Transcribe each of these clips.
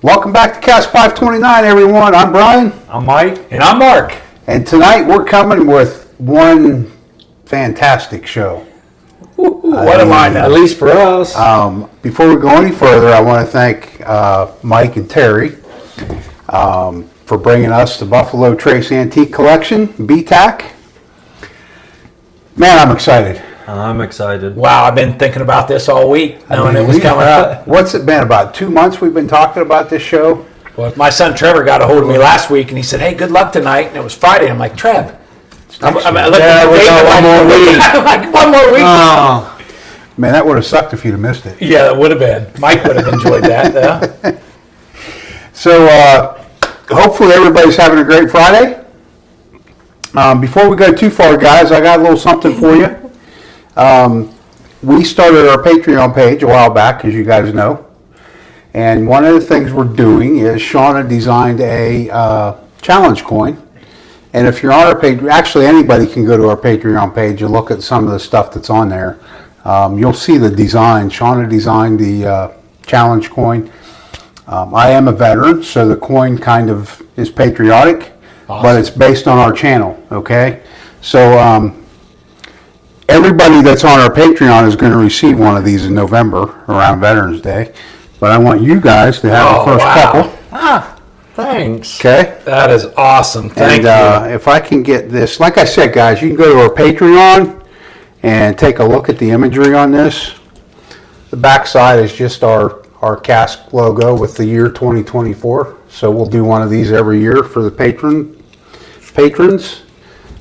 Welcome back to Cask 529, everyone. I'm Bryan. I'm Mike. And I'm Mark. And tonight we're coming with one fantastic show. What am I now? At least for us. Before we go any further, I want to thank Mike and Terry for bringing us the Buffalo Trace Antique Collection, BTAC. Man, I'm excited. I'm excited. Wow, I've been thinking about this all week, knowing it was coming up. What's it been, about 2 months we've been talking about this show? Well, my son Trevor got a hold of me last week, and he said, "Hey, good luck tonight." And it was Friday. I'm like, "Trev, I'm looking at the date, one more week. I'm like, one more week. Oh, Man, that would have sucked if you'd have missed it. Yeah, it would have been. Mike would have enjoyed that. Yeah. So hopefully everybody's having a great Friday. Before we go too far, guys, I got a little something for you. We started our Patreon page a while back, as you guys know. And one of the things we're doing is Shauna designed a challenge coin. And if you're on our page, actually anybody can go to our Patreon page and look at some of the stuff that's on there. You'll see the design. Shauna designed the challenge coin. I am a veteran, so the coin kind of is patriotic, but it's based on our channel, okay? So everybody that's on our Patreon is going to receive one of these in November around Veterans Day. But I want you guys to have the first couple. thanks. Okay? That is awesome. Thank you. If I can get this, like I said, guys, you can go to our Patreon and take a look at the imagery on this. The back side is just our Cask logo with the year 2024. So we'll do one of these every year for the patrons.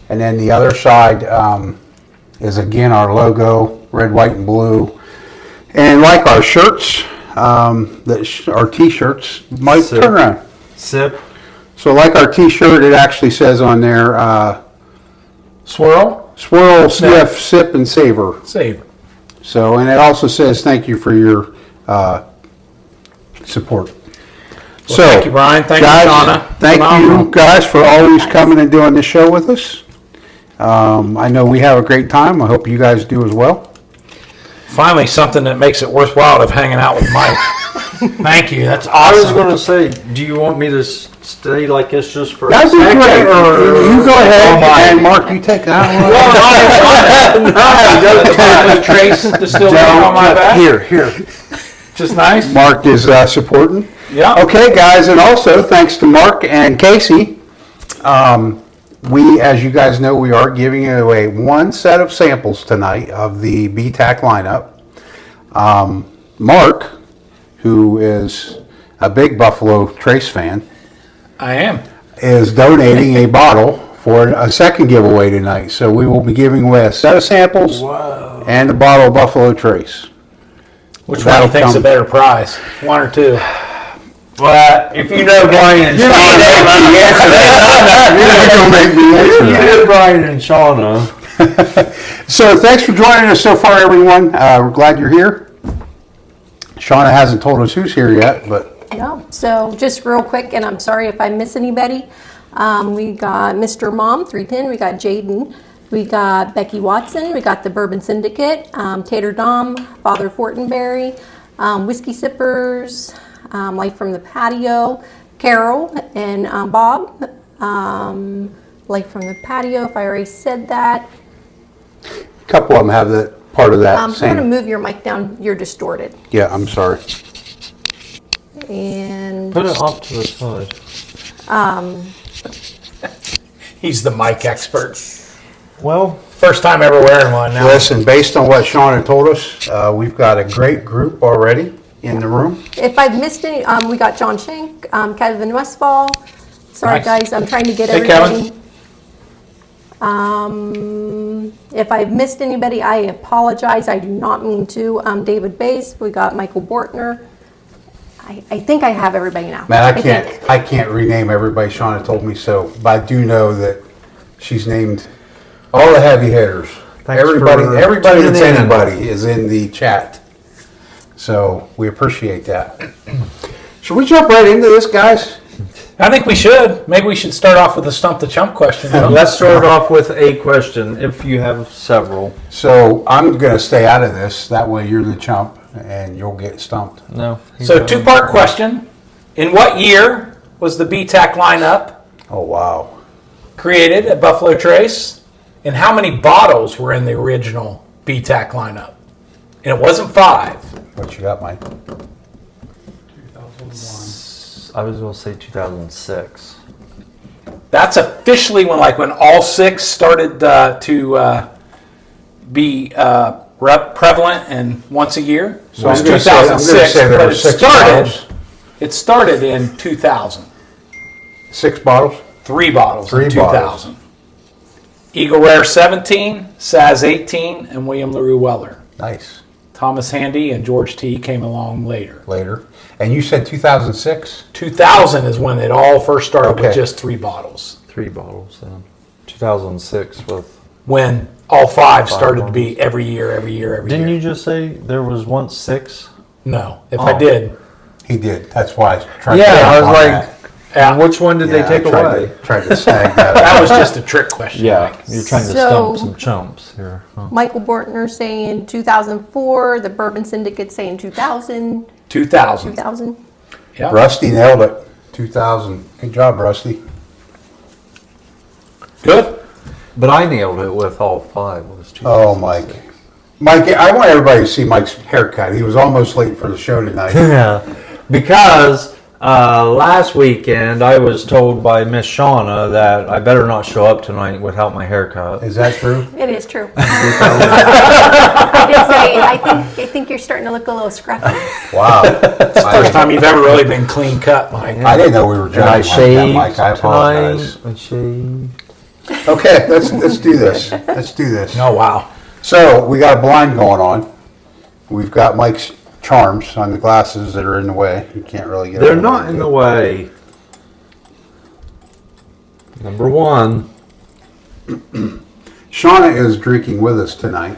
And then the other side is again our logo, red, white, and blue. And like our shirts, our t-shirts, Mike, Sip. turn around. Sip. So like our t-shirt, it actually says on there, Swirl, swirl, sniff, sip, and savor. save. So, and it also says thank you for your support. Well, thank you, Bryan. Thank you, Shauna. Thank you guys for always coming and doing this show with us. I know we have a great time. I hope you guys do as well. Finally, something that makes it worthwhile of hanging out with Mike. Thank you. That's I was awesome. going to say, do you want me to stay like this just for That'd a be second? great. You go ahead, and Mark, you take that one. Trace distilled on my back. Here. Just nice. Mark is supporting. Yeah. Okay, guys, and also thanks to Mark and Casey. We, as you guys know, we are giving away one set of samples tonight of the BTAC lineup. Mark, who is a big Buffalo Trace fan, I am. is donating a bottle for a second giveaway tonight. So we will be giving away a set of samples and a bottle of Buffalo Trace. Which one do you think's a better prize? One or two? Well, if you know Bryan and Shauna, you know Bryan and Shauna. So thanks for joining us so far, everyone. We're glad you're here. Shauna hasn't told us who's here yet, but No, so just real quick, and I'm sorry if I miss anybody. We got Mr. Mom 310, we got Jaden, we got Becky Watson, we got the Bourbon Syndicate, Tater Dom, Father Fortenberry, Whiskey Sippers, Life from the Patio, Carol and Bob, Life from the Patio, if I already said that. a couple of them have that part of that I'm same. going to move your mic down, you're distorted. Yeah, I'm sorry. And Put it off to the side. He's the mic expert. Well, First time ever wearing one now. Listen, based on what Shauna told us, we've got a great group already in the room. if I've missed any, we got John Schenk, Kevin Westfall. Sorry, Nice. guys, I'm trying to get Hey, everybody. If I've missed anybody, I apologize. I do not mean to. David Bass, we got Michael Bortner. I think I have everybody now. Man, think. I can't rename everybody. Shauna told me so, but I do know that she's named all the heavy hitters. Thanks Everybody for that's tuning in. anybody is in the chat. So we appreciate that. Should we jump right into this, guys? I think we should. Maybe we should start off with a stump the chump question. let's start off with a question, if you have several. So I'm going to stay out of this. That way you're the chump and you'll get stumped. No. So two-part question. In what year was the BTAC lineup Oh, wow. created at Buffalo Trace? And how many bottles were in the original BTAC lineup? And it wasn't 5. What you got, Mike? I was going to say 2006. That's officially when all 6 started to be prevalent and once a year. So it was I'm gonna say- I'm gonna 2006, say there but were it 6 started. bottles. It started in 2000. 6 bottles? 3 bottles 3 in bottles. 2000. Eagle Rare 17, Saz 18, and William LaRue Weller. Nice. Thomas Handy and George T came along later. Later. And you said 2006? 2000 is when it all first started with Okay. just 3 bottles. 3 bottles then. 2006 with. When all 5 started to be every year. Didn't you just say there was once 6? No, if I Oh. did. He did. That's why I tried Yeah, to I was on like, that. Yeah, which one did Yeah, they take I tried away? tried to snag that. that was just a trick question. Yeah, Mike. you're trying to So- stump some chumps here. Huh? Michael Bortner saying 2004. The Bourbon Syndicate saying 2000. 2000. 2000. Yeah. Rusty nailed it. 2000. Good job, Rusty. Good. But I nailed it with all 5. It was 2006. Oh, Mike. Mike, I want everybody to see Mike's haircut. He was almost late for the show tonight. Yeah, because last weekend I was told by Miss Shauna that I better not show up tonight without my haircut. Is that true? It is true. I did say, I think you're starting to look a little scruffy. Wow. First time you've ever really been clean cut, Mike. I didn't know we were And I judging like that, shaved Mike. I apologize. tonight. I shaved. Okay, let's do this. Let's do this. Oh, wow. So we got a blind going on. We've got Mike's charms on the glasses that are in the way. You can't really get. They're over not them. in the way. Number 1. Shauna is drinking with us tonight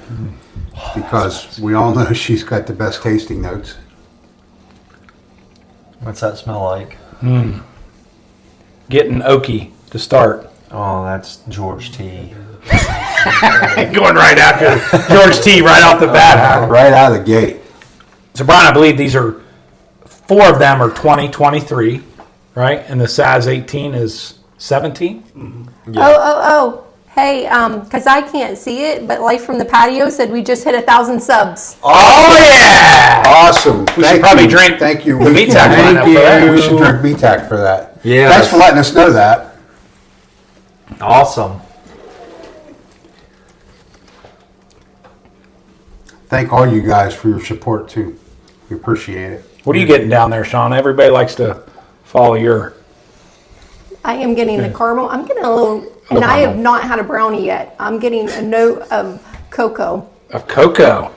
because we all know she's got the best tasting notes. What's that smell like? Getting oaky to start. Oh, that's George T. Going right after George T right off the bat. Right out of the gate. So, Brian, I believe these are 4 of them are 2023, right? And the Saz 18 is 17. Oh. Hey, because I can't see it, but Life from the Patio said we just hit 1,000 subs. Oh, yeah. Awesome. We should probably drink Thank you. the BTAC Thank lineup for that. you. We should drink BTAC for that. Yes. Thanks for letting us know that. Awesome. Thank all you guys for your support too. We appreciate it. What are you getting down there, Sean? Everybody likes to follow your. I am getting the caramel. I'm getting a little, and I have not had a brownie yet. I'm getting a note of cocoa, Of cocoa.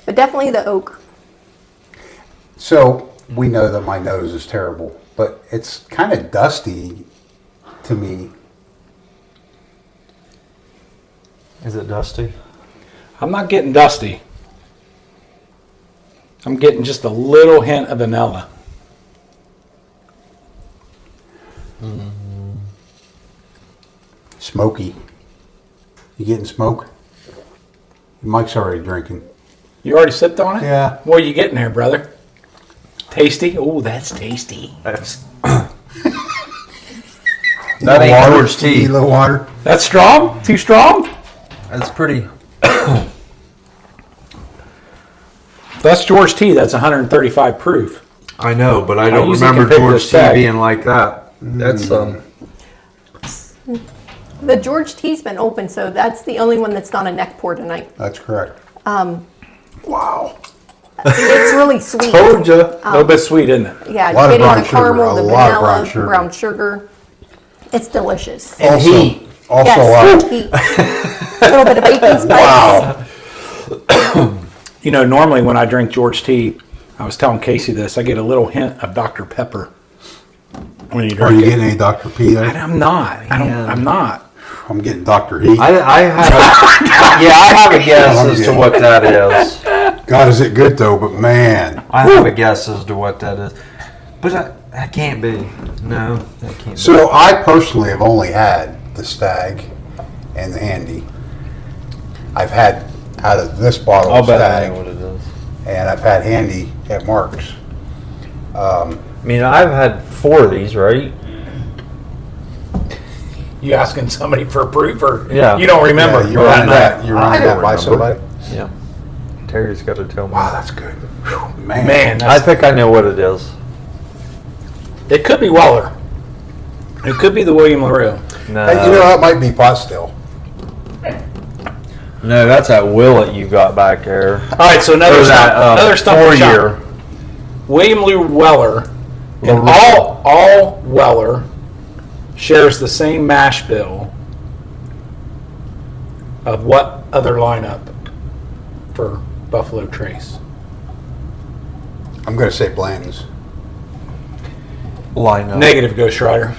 but definitely the oak. So we know that my nose is terrible, but it's kind of dusty to me. Is it dusty? I'm not getting dusty. I'm getting just a little hint of vanilla. Smoky. You getting smoke? Mike's already drinking. You already sipped on it? Yeah. What are you getting there, brother? Tasty? Oh, that's tasty. That's That ain't water, George T. Need a little water. That's strong? Too strong? That's pretty. That's George T. That's 135 proof. I know, but I don't usually remember can pick George this T bag. being like that. That's The George T's been open, so that's the only one that's not a neck pour tonight. That's correct. Wow. It's really sweet. told ya. A little bit sweet, isn't it? Yeah, A lot of getting brown the sugar, caramel, a the lot of brown vanilla, sugar. brown sugar. It's delicious. And Also, heat. also Yes, a heat. A little bit of bacon spice. wow. You know, normally when I drink George T, I was telling Casey this, I get a little hint of Dr. Pepper when you Are drink you it. getting any Dr. P there? I'm not. I'm not. I'm getting Dr. Heat. I have I have a guess as to what that is. God, is it good though? But man. I have a guess as to what that is. But that can't be. No, that can't be. So I personally have only had the Stag and the Handy. I've had out of this bottle I'll of bet I Stag, know what it is. and I've had Handy at Mark's. I mean, I've had 4 of these, right? You asking somebody for proof, or Yeah. you don't remember? Yeah, you're running that. You're I running don't that by remember. somebody. Yeah. Terry's got to tell me. Wow, that's good. Whew, man. Man, I think I know what it is. it could be Weller. It could be the William LaRue. No, Hey, you know, that might be pot still. no, that's that Willet you got back there. All right, so another Or stump, another stump to 4-year. chump. William Lou Weller, and LaRue. all Weller shares the same mash bill of what other lineup for Buffalo Trace? I'm going to say Bland's. Lineup. Negative, Ghost Rider.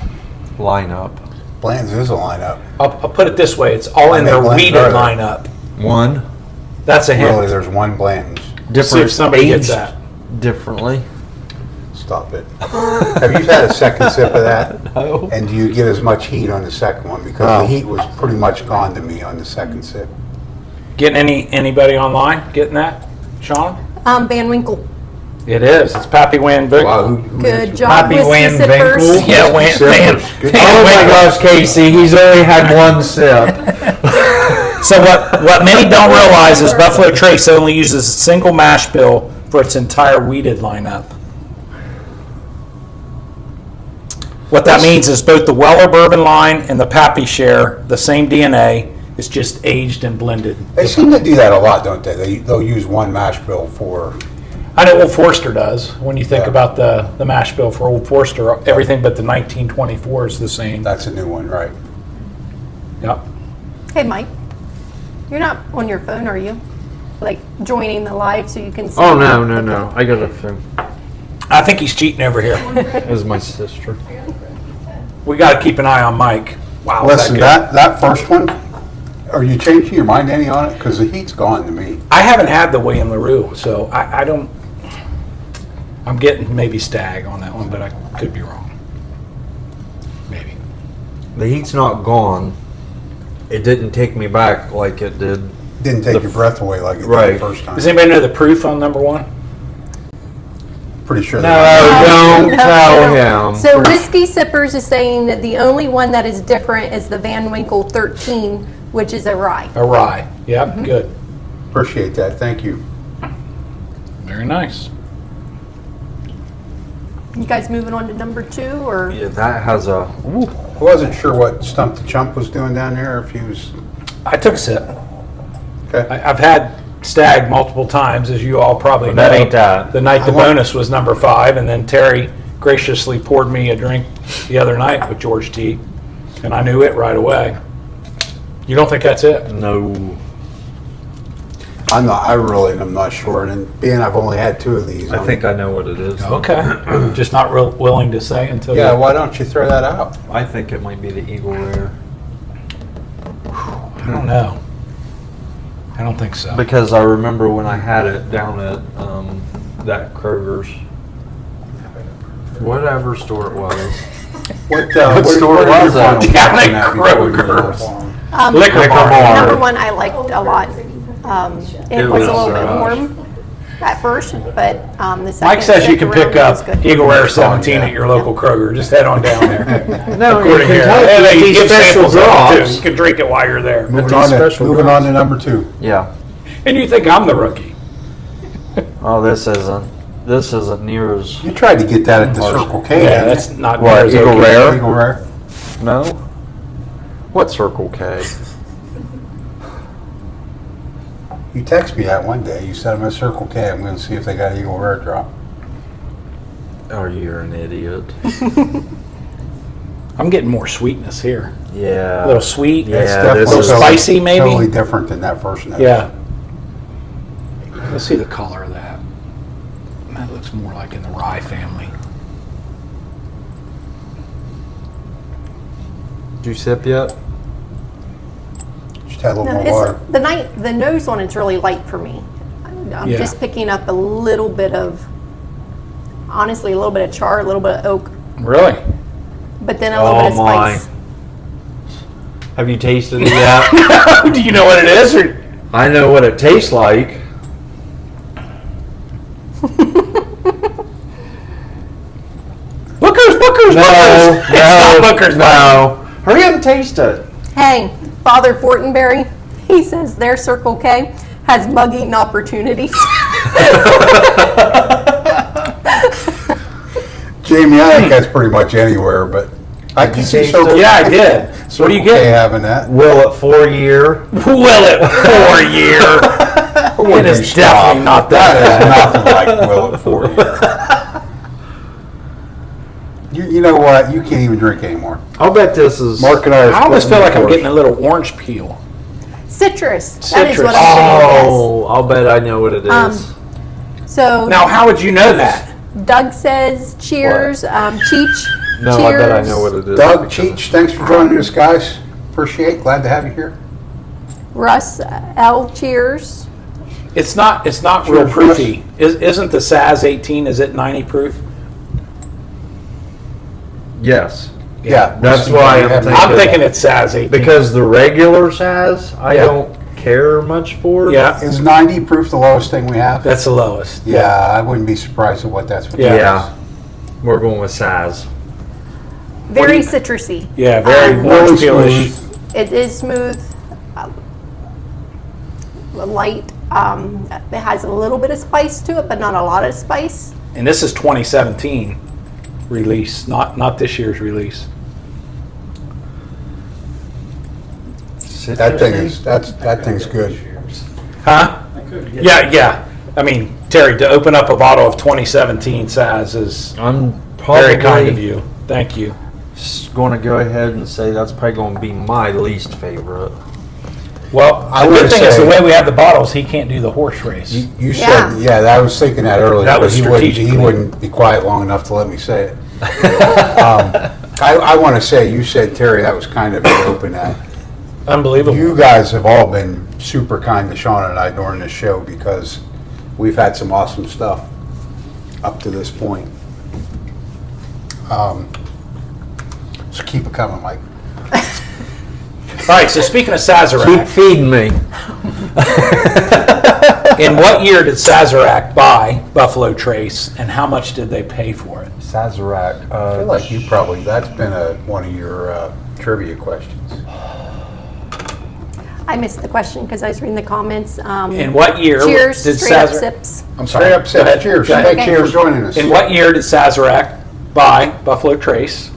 Lineup. Bland's is a lineup. I'll put it this way: it's all in I their think weeded Bland's are. lineup. One. That's a hint. Really, there's one Bland's. Different. See if somebody gets aged that. differently. Stop it. Have you had a second sip of that? No. And do you get as much heat on the second one? Because Oh. the heat was pretty much gone to me on the second sip. Getting anybody online? Getting that, Sean? Van Winkle. It is. It's Pappy Wynn. Wow, who Good answered? job, Happy whiskey Wynn sippers. Van Yeah, Wynn. Sippers. Good Oh my gosh, Casey, he's only had 1 sip. So what many don't realize is Buffalo Trace only uses a single mash bill for its entire weeded lineup. What that means is both the Weller bourbon line and the Pappy share the same DNA. It's just aged and blended. They seem to do that a lot, don't they? They'll use one mash bill for. I know Old Forester does. When you think Yeah. about the mash bill for Old Forester, everything but the 1924 is the same. That's a new one, right? Yep. Hey, Mike. You're not on your phone, are you? Like joining the live so you can see? Oh, no. I got a thing. I think he's cheating over here. It was my sister. We got to keep an eye on Mike. Wow. is Listen, good? that first one, are you changing your mind any on it? Because the heat's gone to me. I haven't had the William LaRue, so I don't. I'm getting maybe Stag on that one, but I could be wrong. Maybe. The heat's not gone. It didn't take me back like it did. Didn't take your breath away like it did Right. the first time. Does anybody know the proof on number one? Pretty sure. No, don't tell him. So Whiskey Sippers is saying that the only one that is different is the Van Winkle 13, which is a rye. A rye. Yep, good. Appreciate that. Thank you. Very nice. You guys moving on to number 2, or? Yeah, that has a. Ooh. I wasn't sure what Stump the Chump was doing down there, if he was. I took a sip. Okay. I've had Stag multiple times, as you all probably know. But that ain't that. The night the bonus was number 5, and then Terry graciously poured me a drink the other night with George T, and I knew it right away. You don't think that's it? No. I really am not sure. And being I've only had 2 of these. I think I know what it is. Okay. Just not real willing to say until Yeah, you... why don't you throw that out? I think it might be the Eagle Rare. I don't know. I don't think so. Because I remember when I had it down at that Kroger's. Whatever store it was. What store what was is your that? final Down thoughts on at that before we Kroger's. move on? Liquor Liquor bar. bar. Number 1 I liked a lot. It was a little bit warm at first, but the second Mike says you sip can really pick was up good. Eagle Rare 17 at your local Kroger. Just head on down there. No, According here. And they give samples of it, too. You can drink it while you're there. Moving on to number 2. Yeah. And you think I'm the rookie. Oh, this isn't near as. You tried to get that at the Circle K. Yeah, didn't that's not What, near as Eagle okay. Rare? you? Eagle Rare. No. What Circle K? You text me that one day. You said I'm at Circle K. I'm going to see if they got Eagle Rare drop. Oh, you're an idiot. I'm getting more sweetness here. Yeah. A little sweet. Yeah, a this little is- spicy maybe. Totally different than that first note. Yeah. Let's see the color of that. That looks more like in the rye family. Did you sip yet? Just had a little No, more water. the nose on it's really light for me. I'm Yeah. just picking up a little bit of, honestly, a little bit of char, a little bit of oak, Really? but then a little bit of spice. Have you tasted it yet? Do you know what it is? Or? I know what it tastes like. Booker's. No, It's not Booker's. no. Hurry up and taste it. Hey, Father Fortenberry, he says their Circle K has mug eating opportunities. Jamie, I think that's pretty much anywhere, but I can see taste Circle it? Yeah, I did. What do you K get? having that. Will it 4-year? Will it 4 year? It is definitely not That that. is nothing like Will It 4 year. You know what? You can't even drink anymore. I'll bet this is. Mark and I are I almost feel splitting like I'm the getting a little orange peel. Citrus. That is Citrus. what I'm saying. Oh, I'll bet I know what it is. Yes. So Now, how would you know that? Doug says cheers. Cheech. no, cheers. I bet I know what it is. Doug, Cheech, thanks for joining us, guys. Appreciate it. Glad to have you here. Russ L. Cheers. It's not real proofy. Isn't the SAS 18? Is it 90 proof? Yes. Yeah. That's why I'm thinking it's SAS 18. Because the regular SAS, I Yeah. don't care much for. Yeah, Is 90 proof the lowest thing we have? that's the lowest. Yeah, I wouldn't be surprised at what that's. What Yeah. Yeah. We're going with SAS. Very citrusy. Yeah, very Um, orange Really peelish. smooth. It is smooth. Light. It has a little bit of spice to it, but not a lot of spice. And this is 2017 release, not this year's release. That thing is that thing's good. Huh? Yeah, yeah. I mean, Terry, to open up a bottle of 2017 SAS is I'm probably very kind of you. Thank you. going to go ahead and say that's probably going to be my least favorite. Well, I the would good thing is say- the way we have the bottles, he can't do the horse race. You said, yeah, I was thinking that earlier. That but was he strategically. wouldn't be quiet long enough to let me say it. I want to say, you said, Terry, that was kind of an open end. Unbelievable. You guys have all been super kind to Sean and I during this show because we've had some awesome stuff up to this point. So keep it coming, Mike. All right, so speaking of Sazerac, Keep feeding me. in what year did Sazerac buy Buffalo Trace, and how much did they pay for it? Sazerac. I feel like that's been one of your trivia questions. I missed the question because I was reading the comments. In what year Cheers, did straight up Sazerac? sips. I'm sorry. Straight up Go ahead. says cheers. Go ahead. Thank you for joining us. In what year did Sazerac buy Buffalo Trace?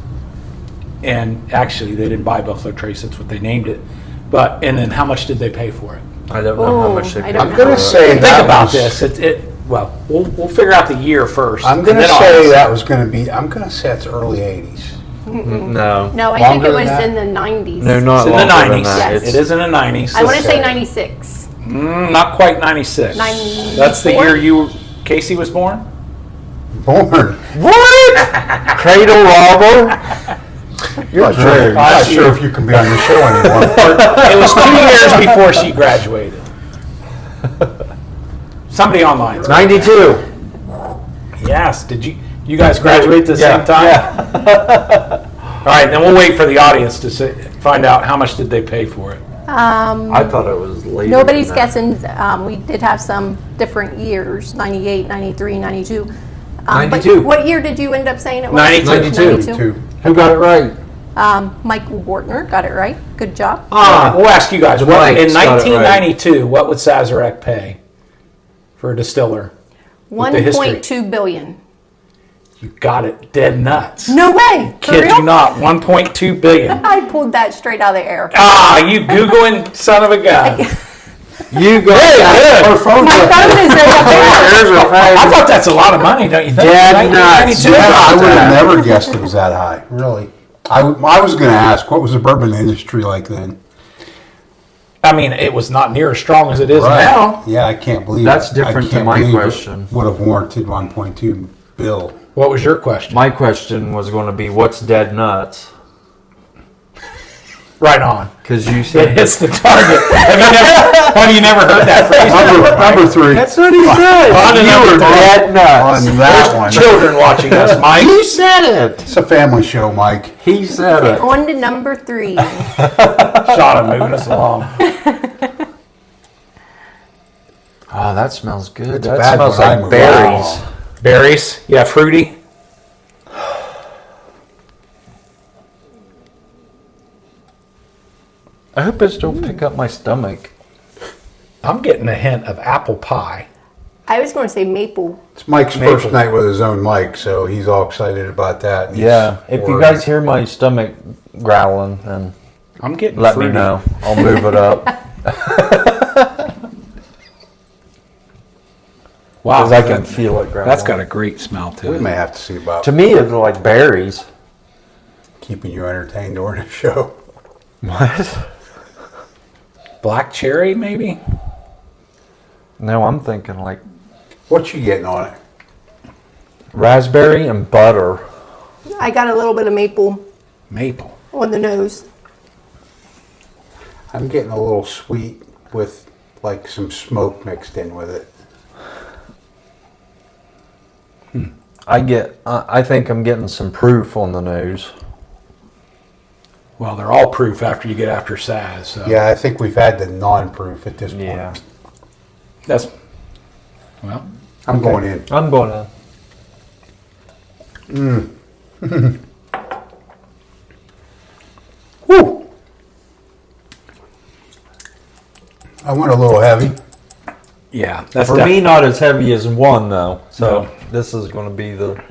And actually, they didn't buy Buffalo Trace. That's what they named it. And then how much did they pay for it? I don't know how Oh, much they I paid. don't I'm know. going to say Think that about was- this. Well, we'll figure out the year first. I'm and going to then I'll say answer. that was going to be, I'm going to say it's early 80s. No. No, I think Longer it than was that? in the 90s. No, not It's in the longer than 90s. that. Yes. It is in the 90s. I want to say say. 96. Not quite 96. 94? That's the year Casey was born? Born. What? Cradle robber? You're I'm not sure if you can be on the show anymore. It was 2 years before she graduated. Somebody online. 92. Yes. Did you guys graduate at the Yeah, same time? All right, then we'll wait for the audience to find out how much did they pay for it. I thought it was later. Nobody's than that. guessing. We did have some different years, 98, 93, 92. But 92. what year did you end up saying it was? 92. Two. Who got it right? Michael Wartner got it right. Good job. We'll ask you guys. In Mike's got it right. 1992, what would Sazerac pay for a distiller? with the history. 1.2 billion. You got it dead nuts. No way. For Kid real? you not. 1.2 billion. I pulled that straight out of the air. You Googling son of a gun. You go. Her phone My phone is right up there. I thought that's a lot of money, don't you think? Dead nuts. 1992? Yeah, I would have never guessed it was that high, really. I was going to ask, what was the bourbon industry like then? I mean, it was not near as strong as it is now. Yeah, I can't believe That's it. different I to can't my believe it question. would have warranted 1.2 bill. What was your question? My question was going to be, what's dead nuts? Right on. Because you It said hits the target. Have you never heard that phrase? Number three. that's what he said. On to You number were three. dead nuts. On that one. Children watching us, Mike. He said it. It's a family show, Mike. He said it. On to number 3. Shot him moving us along. Oh, that smells good. It's that bad smells when I like move berries. along. Berries? Yeah, fruity. I hope this don't pick up my stomach. I'm getting a hint of apple pie. I was going to say maple. It's Mike's Maple. first night with his own mic, so he's all excited about that. and he's Yeah, if you worried. guys hear my stomach growling, then I'm getting let fruity. me know. I'll move it up. Wow, Because I can feel it growling. that's got a great smell to we it. may have to see about To me, it's like berries. keeping you entertained during the show. What? Black cherry, maybe? No, I'm thinking like What you getting on it? raspberry and butter. I got a little bit of maple Maple. on the nose. I'm getting a little sweet with like some smoke mixed in with it. I think I'm getting some proof on the nose. Well, they're all proof after you get after Saz. So Yeah, I think we've had the non-proof at this point. Yeah. that's well. I'm going in. I'm going to. Woo! I went a little heavy. Yeah, that's For me, not as heavy as one though. So No. this is going to be the.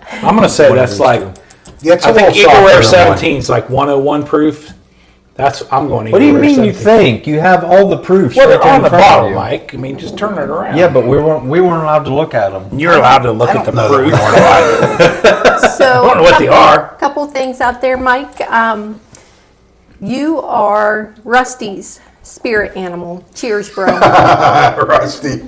I'm gonna say one of that's these like two. Yeah, it's a I think little softer Eagle Rare than 17 is like 101 proof. That's I'm going. What do you Eagle Rare mean you 17. think? You have all the proofs Well, right they're there on in the front of bottle, you. Mike. I mean, just turn it around. Yeah, but we weren't allowed to look at them. you're allowed to look at the know that we proof. weren't allowed to. So I don't know what they are. Couple things out there, Mike. You are Rusty's spirit animal. Cheers, bro. Rusty.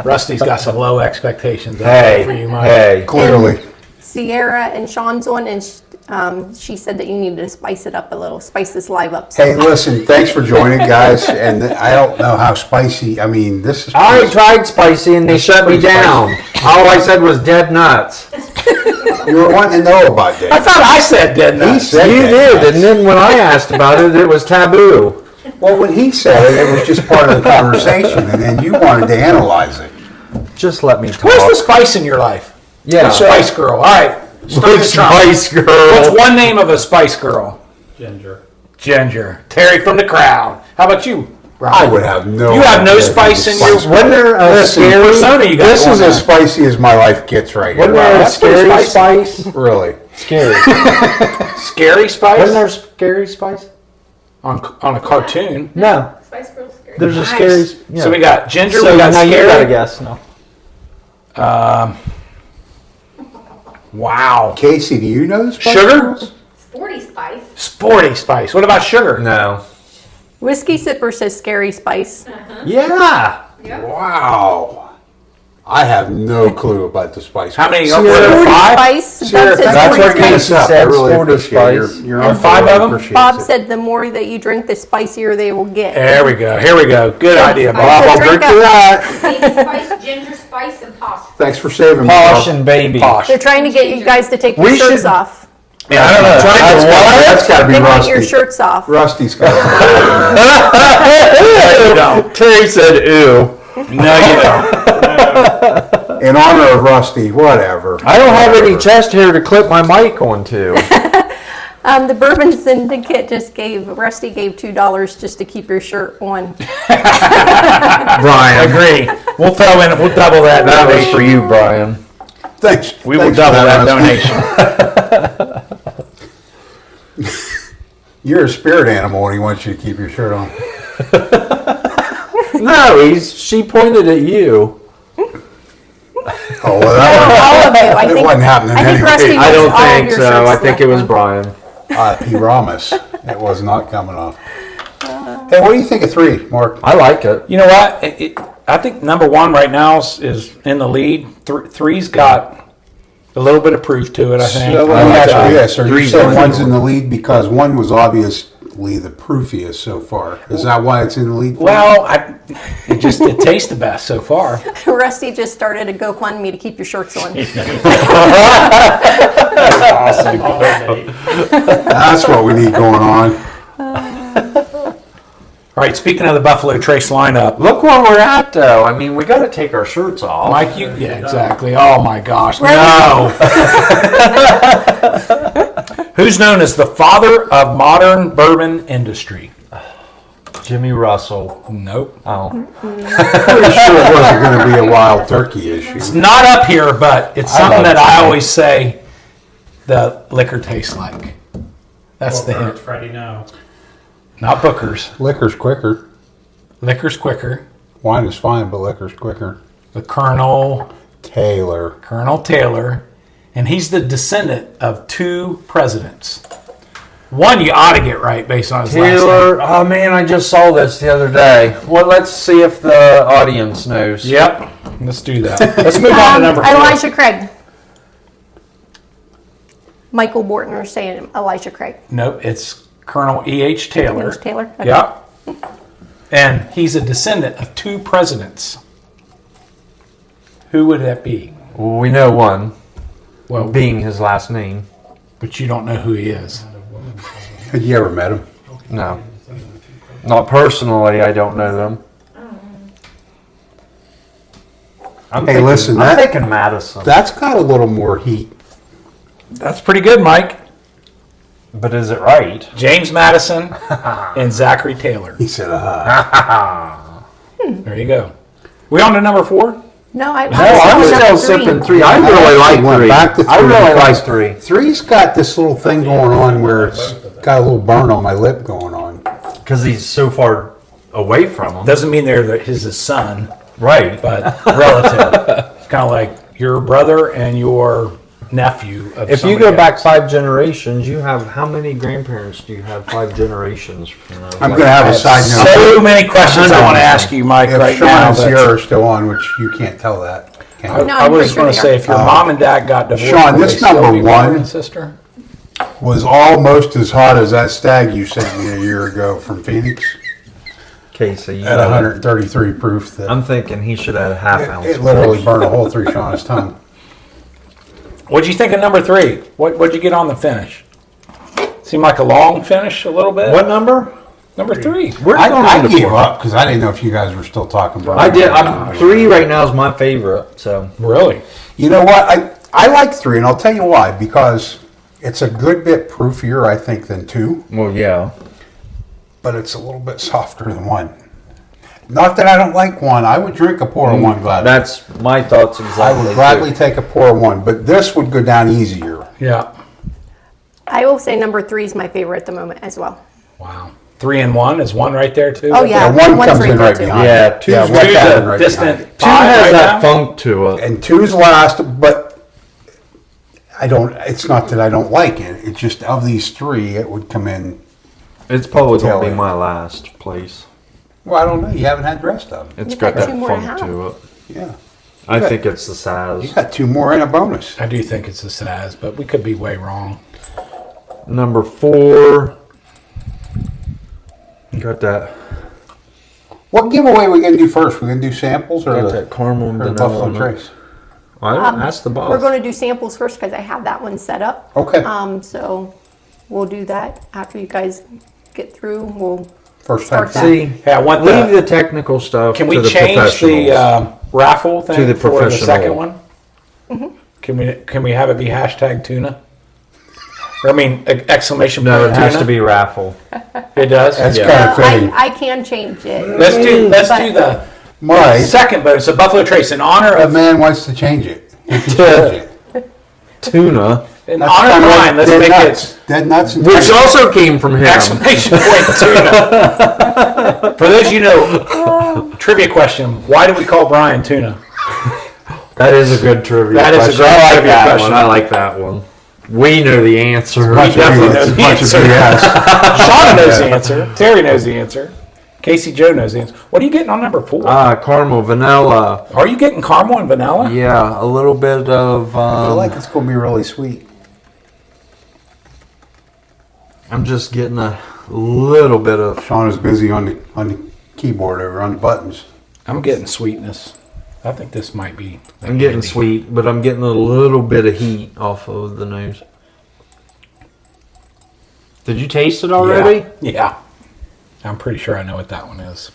Rusty's got some low expectations Hey, for you, Mike. hey. Clearly. Sierra and Sean's on, and she said that you needed to spice it up a little, spice this live up. Hey, listen, thanks for joining, guys. And I don't know how spicy. I mean, this is. I already tried spicy and they shut me pretty down. All I said was dead nuts. You were wanting to know about I that. thought I said dead He nuts. said You that. did, and then when I asked about it, it was taboo. Well, when he said it, it was just part of the conversation, and then you wanted to analyze it. Just let me talk. Where's the spice in your life? Yeah. The Spice Girl. All right. start Which the trump. Spice Girl? What's one name of a Spice Girl? Ginger. Ginger. Terry from the crowd. How about you, Rob? I would have no. You have no idea spice who in the your- Spice Wasn't there a Listen, scary? persona you got This is going as on. spicy as my life gets right here. Wasn't there a That's pretty scary spicy. spice? Really? Scary. Scary Spice? Wasn't there a scary spice? on a cartoon. No. Spice Girls scary. There's a Nice. scary. Yeah. So we got Ginger, So we got now you gotta Scary. guess. No. Wow. Casey, do you know the Spice Sugar? Girls? Sporty Spice. Sporty Spice. What about Sugar? No. Whiskey Sipper says scary spice. Yeah. Wow. I have no clue about the Spice How many? Girls. Were there Sporty five? spice. Sierra, Bob says That's sporty what spice. Casey I said. really Sport is appreciate your- spice. your And info. five I of 'em? appreciate Bob it. said the more that you drink, the spicier they will get. There we go. Here we go. Good idea, Bob. So I'll drink drink up. to that. Baby Spice, Ginger Spice, and Posh. Thanks for saving me. Posh Bob. and baby. Posh. They're trying to get you guys to take your We shirts should- off. Yeah, I don't know. That's got to be They want your Rusty. shirts off. Rusty's got You don't. Terry said, "Ew." No, you don't. In honor of Rusty, whatever. I don't have any chest hair to clip my mic onto. The Bourbon Syndicate just Rusty gave $2 just to keep your shirt on. Brian, Agree. We'll throw in. We'll double that. that was donation. for you, Brian. Thanks. We will Thanks for double that Rusty. donation. You're a spirit animal and he wants you to keep your shirt on. No, she pointed at you. Oh, well, that All of you. I It think, wasn't happening I think anyway. Rusty I wants don't all of think your so. shirts I think left it was on. Brian. P. Ramus. It was not coming off. Hey, what do you think of 3, Mark? I like it. You know what? I think number one right now is in the lead. Three's got a little bit of proof to it, I think. So let me ask you this. Are you Three's saying on one's the in the lead because one was obviously the proofiest so far? Is that why it's in the lead? for you? Well, it tastes the best so far. Rusty just started a GoFundMe to keep your shirts on. That's what we need going on. All right, speaking of the Buffalo Trace lineup, Look where we're at, though. I mean, we got to take our shirts off. Mike, yeah, exactly. Oh my gosh, Right. no. Who's known as the father of modern bourbon industry? Jimmy Russell. Nope. Oh. Pretty sure it wasn't going to be a wild turkey issue. It's not up here, but it's something that I always say the liquor tastes like. That's the hint. Freddie, no. Not Booker's. Liquor's quicker. Liquor's quicker. Wine is fine, but liquor's quicker. The Colonel Taylor. Taylor, and he's the descendant of 2 presidents. One you ought to get right based on his last name. Taylor. Oh man, I just saw this the other day. Well, let's see if the audience knows. Yep. Let's do that. Let's move on to number 4. Elijah Craig. Michael Bortner saying Elijah Craig. Nope, it's Colonel E.H. Taylor. E.H. Taylor? Okay. Yep. And he's a descendant of 2 presidents. Who would that be? Well, we know one, Well, being his last name. but you don't know who he is. Had you ever met him? No. Not personally, I don't know them. Hey, listen, I'm that- thinking Madison. That's got a little more heat. That's pretty good, Mike. But is it right? James Madison and Zachary Taylor. He said, There you go. We on to number 4? No, I No, I'm still sipping 3. I really like went 3. back to I 3 really like because 3. 3's got this little thing going on where it's got a little burn on my lip going on. Because he's so far away from him. Doesn't mean they're his son, Right. but relative. It's kind of like your brother and your nephew. Of If you somebody go back else. 5 generations, you have how many grandparents do you have 5 generations from those? I'm going to have a side note. So many questions I want to ask you, Mike, If right Sean now. and but Sierra are still on, which you can't tell that. Can you? No, I I'm was pretty sure going to they say, are. if your mom and dad got divorced, Sean, would this they still number be brother 1 and sister? Was almost as hot as that stag you sent me a year ago from Phoenix Casey, you at know, 133 proof. That I'm thinking he should have a half ounce. it literally burned a hole through Sean's tongue. What'd you think of number 3? What'd you get on the finish? Seemed like a long finish a little bit. What number? Number 3? I gave up because I didn't know if you guys were still talking about it. I did. I'm 3 right now is my favorite. So Really? You know what? I like 3, and I'll tell you why. Because it's a good bit proofier, I think, than 2, well, yeah. but it's a little bit softer than 1. Not that I don't like 1. I would drink a pour of 1 gladly. That's my thoughts exactly. I would gladly take a pour of 1, but this would go down easier. Yeah. I will say number 3 is my favorite at the moment as well. Wow. 3 and 1 is 1 right there too. Oh, yeah. And 1 One's comes in right too. behind. Yeah, it. two's one's right Two's coming a right distant behind it. 2 5 has right that now. funk to it. And 2's last, but I don't. It's not that I don't like it. It's just of these 3, it would come in. It's probably going to Tail be end. my last place. Well, I don't know. You haven't had the rest of them. It's You've got got that 2 more funk to have. to it. Yeah, I Good. think it's the you Saz. got 2 more and a bonus. I do think it's a Saz, but we could be way wrong. Number 4. Got that. What giveaway are we gonna do first? We gonna do samples or Got the, that caramel and or the vanilla. Buffalo on it. Trace? I don't ask the boss. We're going to do samples first because I have that one set up. Okay. So we'll do that after you guys get through. We'll First time. start that. See, Hey, I want leave the. the technical stuff. Can to we the change the professionals. raffle thing To the for the professional. second one? Can we have it be hashtag tuna? Or, I mean, exclamation No, point it has tuna? to be raffle. It does. That's Yeah. kind of fitting. I can change it. Let's do But- the Mike, second bonus, a Buffalo Trace, in honor a of man wants to change it. He can change it. Tuna, in That's honor of kinda like Bryan. Let's dead make nuts. it Dead nuts. And which also came from him. exclamation point tuna. For those you know, trivia question: why do we call Bryan tuna? That is a good trivia. That is a question. great I like trivia that question. one. I like that one. We know the answer. Bunch of definitely BS. knows It's a the bunch of answer. BS. Shauna knows the answer. Terry knows the answer. Casey Joe knows the answer. What are you getting on number 4? Caramel, vanilla. Are you getting caramel and vanilla? Yeah, a little bit of. I feel like it's gonna be really sweet. I'm just getting a little bit of. Sean is busy on the keyboard over on the buttons. I'm getting sweetness. I think this might be. I'm getting sweet, but I'm getting a little bit of heat off of the nose. Did you taste it already? Yeah. I'm pretty sure I know what that one is.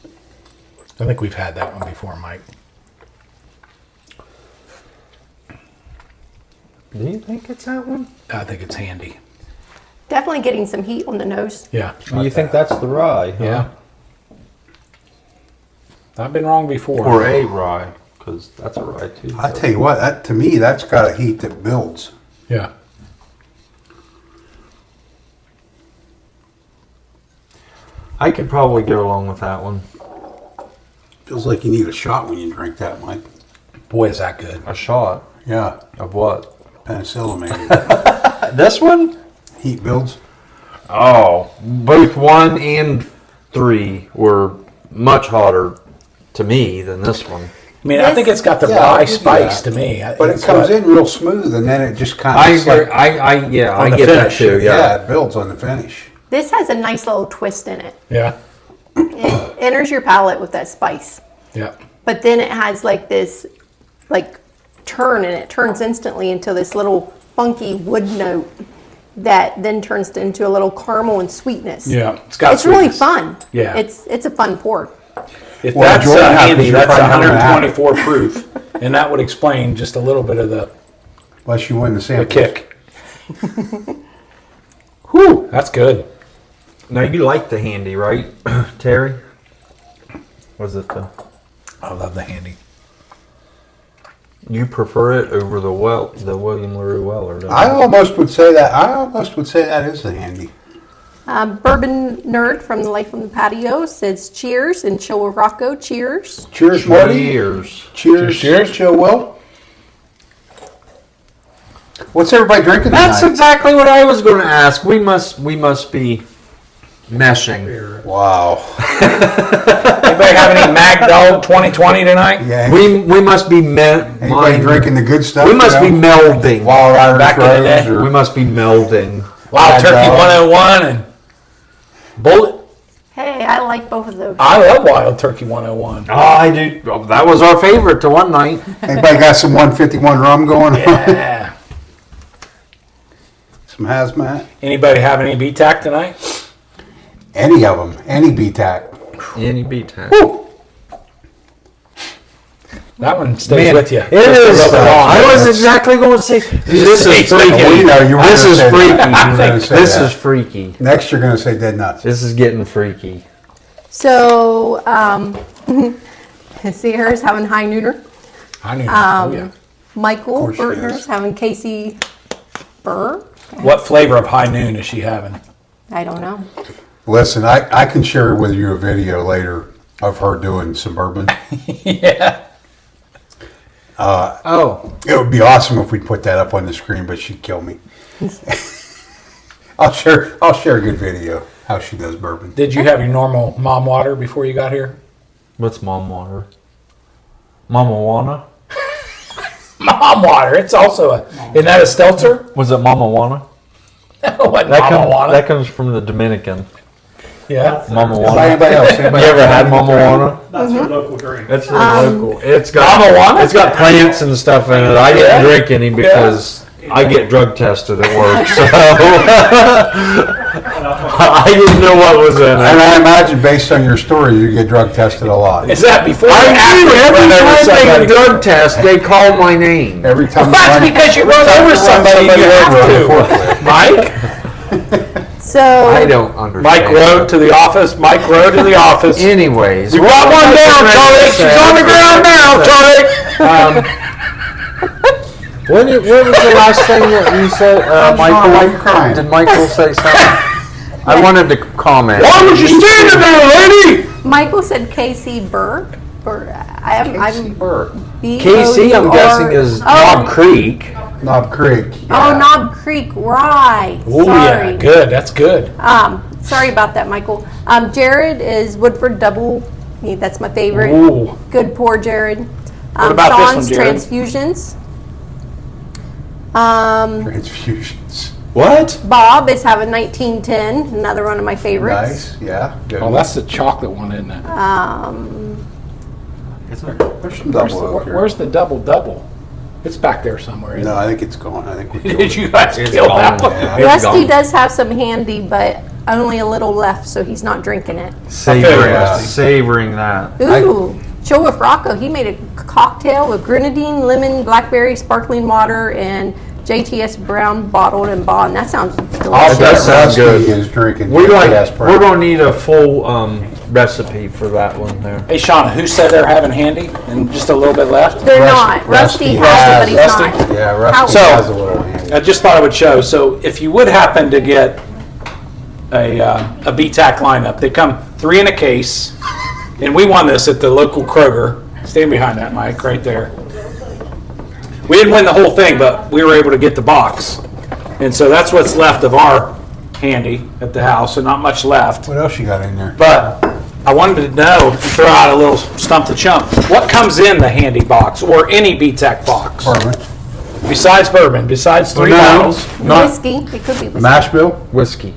I think we've had that one before, Mike. Do you think it's that one? I think it's handy. Definitely getting some heat on the nose. Yeah. You think that's the rye? Huh? Yeah. I've been wrong before. Or a rye, because that's a rye too. I tell you what, that, to me, that's got a heat that builds. Yeah. I could probably go along with that one. Feels like you need a shot when you drink that, Mike. Boy, is that good. A shot Yeah, of what? penicillin maybe. This one? Heat builds. Oh, both 1 and 3 were much hotter to me than this one. I mean, I think it's got the Yeah, rye I'll give you spice that. to me. But it It's comes what- in real smooth, and then it just kind I of. agree. I On the get that finish. too. Yeah, Yeah. it builds on the finish. This has a nice little twist in it. Yeah. It enters your palate with that spice. Yeah. But then it has like this, like, turn, and it turns instantly into this little funky wood note that then turns into a little caramel and sweetness. Yeah. It's got It's really sweetness. fun. Yeah. It's a fun pour. If Well, that's Jordan happens, handy, you're that's probably not gonna have it. 124 proof. And that would explain just a little bit of the Unless you win the sample. kick. Whew, that's good. Now you like the handy, right, Terry? Was it the? I love the handy. You prefer it over the William LaRue Weller? Don't I you? almost would say that. I almost would say that is the handy. Bourbon Nerd from the Life on the Patio says cheers, and Chill Rocco, cheers. Cheers, Marty. Cheers. Cheers. Cheers. Chill, Will. What's everybody drinking That's tonight? exactly what I was going to ask. We must be meshing. Wow. Anybody have any Mag Dog 2020 tonight? Yeah. We must be Anybody drinking the good stuff? We must be you know? melding. Wild Irish Back in the Rose day. or- We must be melding. Wild Mad Turkey Dog. 101 and Bullet. Hey, I like both of those. I love Wild Turkey 101. Oh, I do. Oh, that was our favorite to one night. Anybody got some 151 rum going on? Yeah. Some hazmat? Anybody have any BTAC tonight? Any of them. Any BTAC. Any beat time. That one stays with you. It is. I was exactly going to say this is stays with freaky. you. We know you were This gonna is say freaky. that. You were gonna say This that. is freaky. Next, you're going to say dead nuts. This is getting freaky. So, Sierra's having high nooner. I knew that. Oh, yeah. Michael course she Bertner's is. having Casey Burr. What flavor of high noon is she having? I don't know. Listen, I can share with you a video later of her doing some bourbon. Yeah. Oh, It would be awesome if we put that up on the screen, but she'd kill me. I'll share a good video how she does bourbon. Did you have your normal mom water before you got here? what's mom water? Mama Wana? Mom water. It's also a. Isn't that a seltzer? Was it Mama Wana? What mama water? That comes from the Dominican. Yeah. Mama By Wana. anybody else? You ever had Mama Wana? That's her local drink. It's local. It's got Mama Wana? It's got plants and stuff in it. I didn't drink any because I get drug tested at work, so I didn't know what was in And it. I imagine based on your story, you get drug tested a lot. Is that before or I after do. you Every run over time they somebody? drug test, they call my name. Every time That's because you run over somebody and you have to. Mike? So, I don't understand. Mike rode to the office. Mike rode to the office. Anyways, You got one down, Charlie. She's on the ground now, Charlie. What was the last thing that you said, Michael? why are you crying? Did Michael say something? I wanted to comment. Why was you standing there, lady? Michael said Casey Burr. I'm Burr. KC, I'm guessing, is Knob Creek. Knob Creek. Oh, Knob Creek, right. Oh Sorry. yeah, good. That's good. Sorry about that, Michael. Jared is Woodford Double. That's my favorite. Ooh. Good pour, Jared. What about this one, Sean's Jared? Transfusions. Transfusions. What? Bob is having 1910, another one of my favorites. Nice. Yeah. Good. Oh, that's the chocolate one, isn't it? There's some double oak here. Where's the double? It's back there somewhere. Isn't No, I think it's gone. I think we're Did you guys kill that one? Yeah. Rusty does have some handy, but only a little left, so he's not drinking it. Savoring that. Ooh, Chill with Rocco. He made a cocktail with grenadine, lemon, blackberry, sparkling water, and JTS Brown bottled and bond. That sounds delicious. That sounds good. Rusty is drinking We're JTS Brown. gonna need a full recipe for that one there. Hey, Shauna, who said they're having handy and just a little bit left? They're not. Rusty has it, but he's Rusty? not. Yeah, Rusty So- has a little handy. I just thought I would show. So if you would happen to get a BTAC lineup, they come 3 in a case, and we won this at the local Kroger. Stand behind that, Mike, right there. We didn't win the whole thing, but we were able to get the box. And so that's what's left of our handy at the house, and not much left. What else you got in there? But I wanted to know, throw out a little stump the chump, what comes in the handy box or any BTAC box? Bourbon. Besides bourbon, besides 3 No. bottles? Whiskey. It could be whiskey. Mash bill? Whiskey.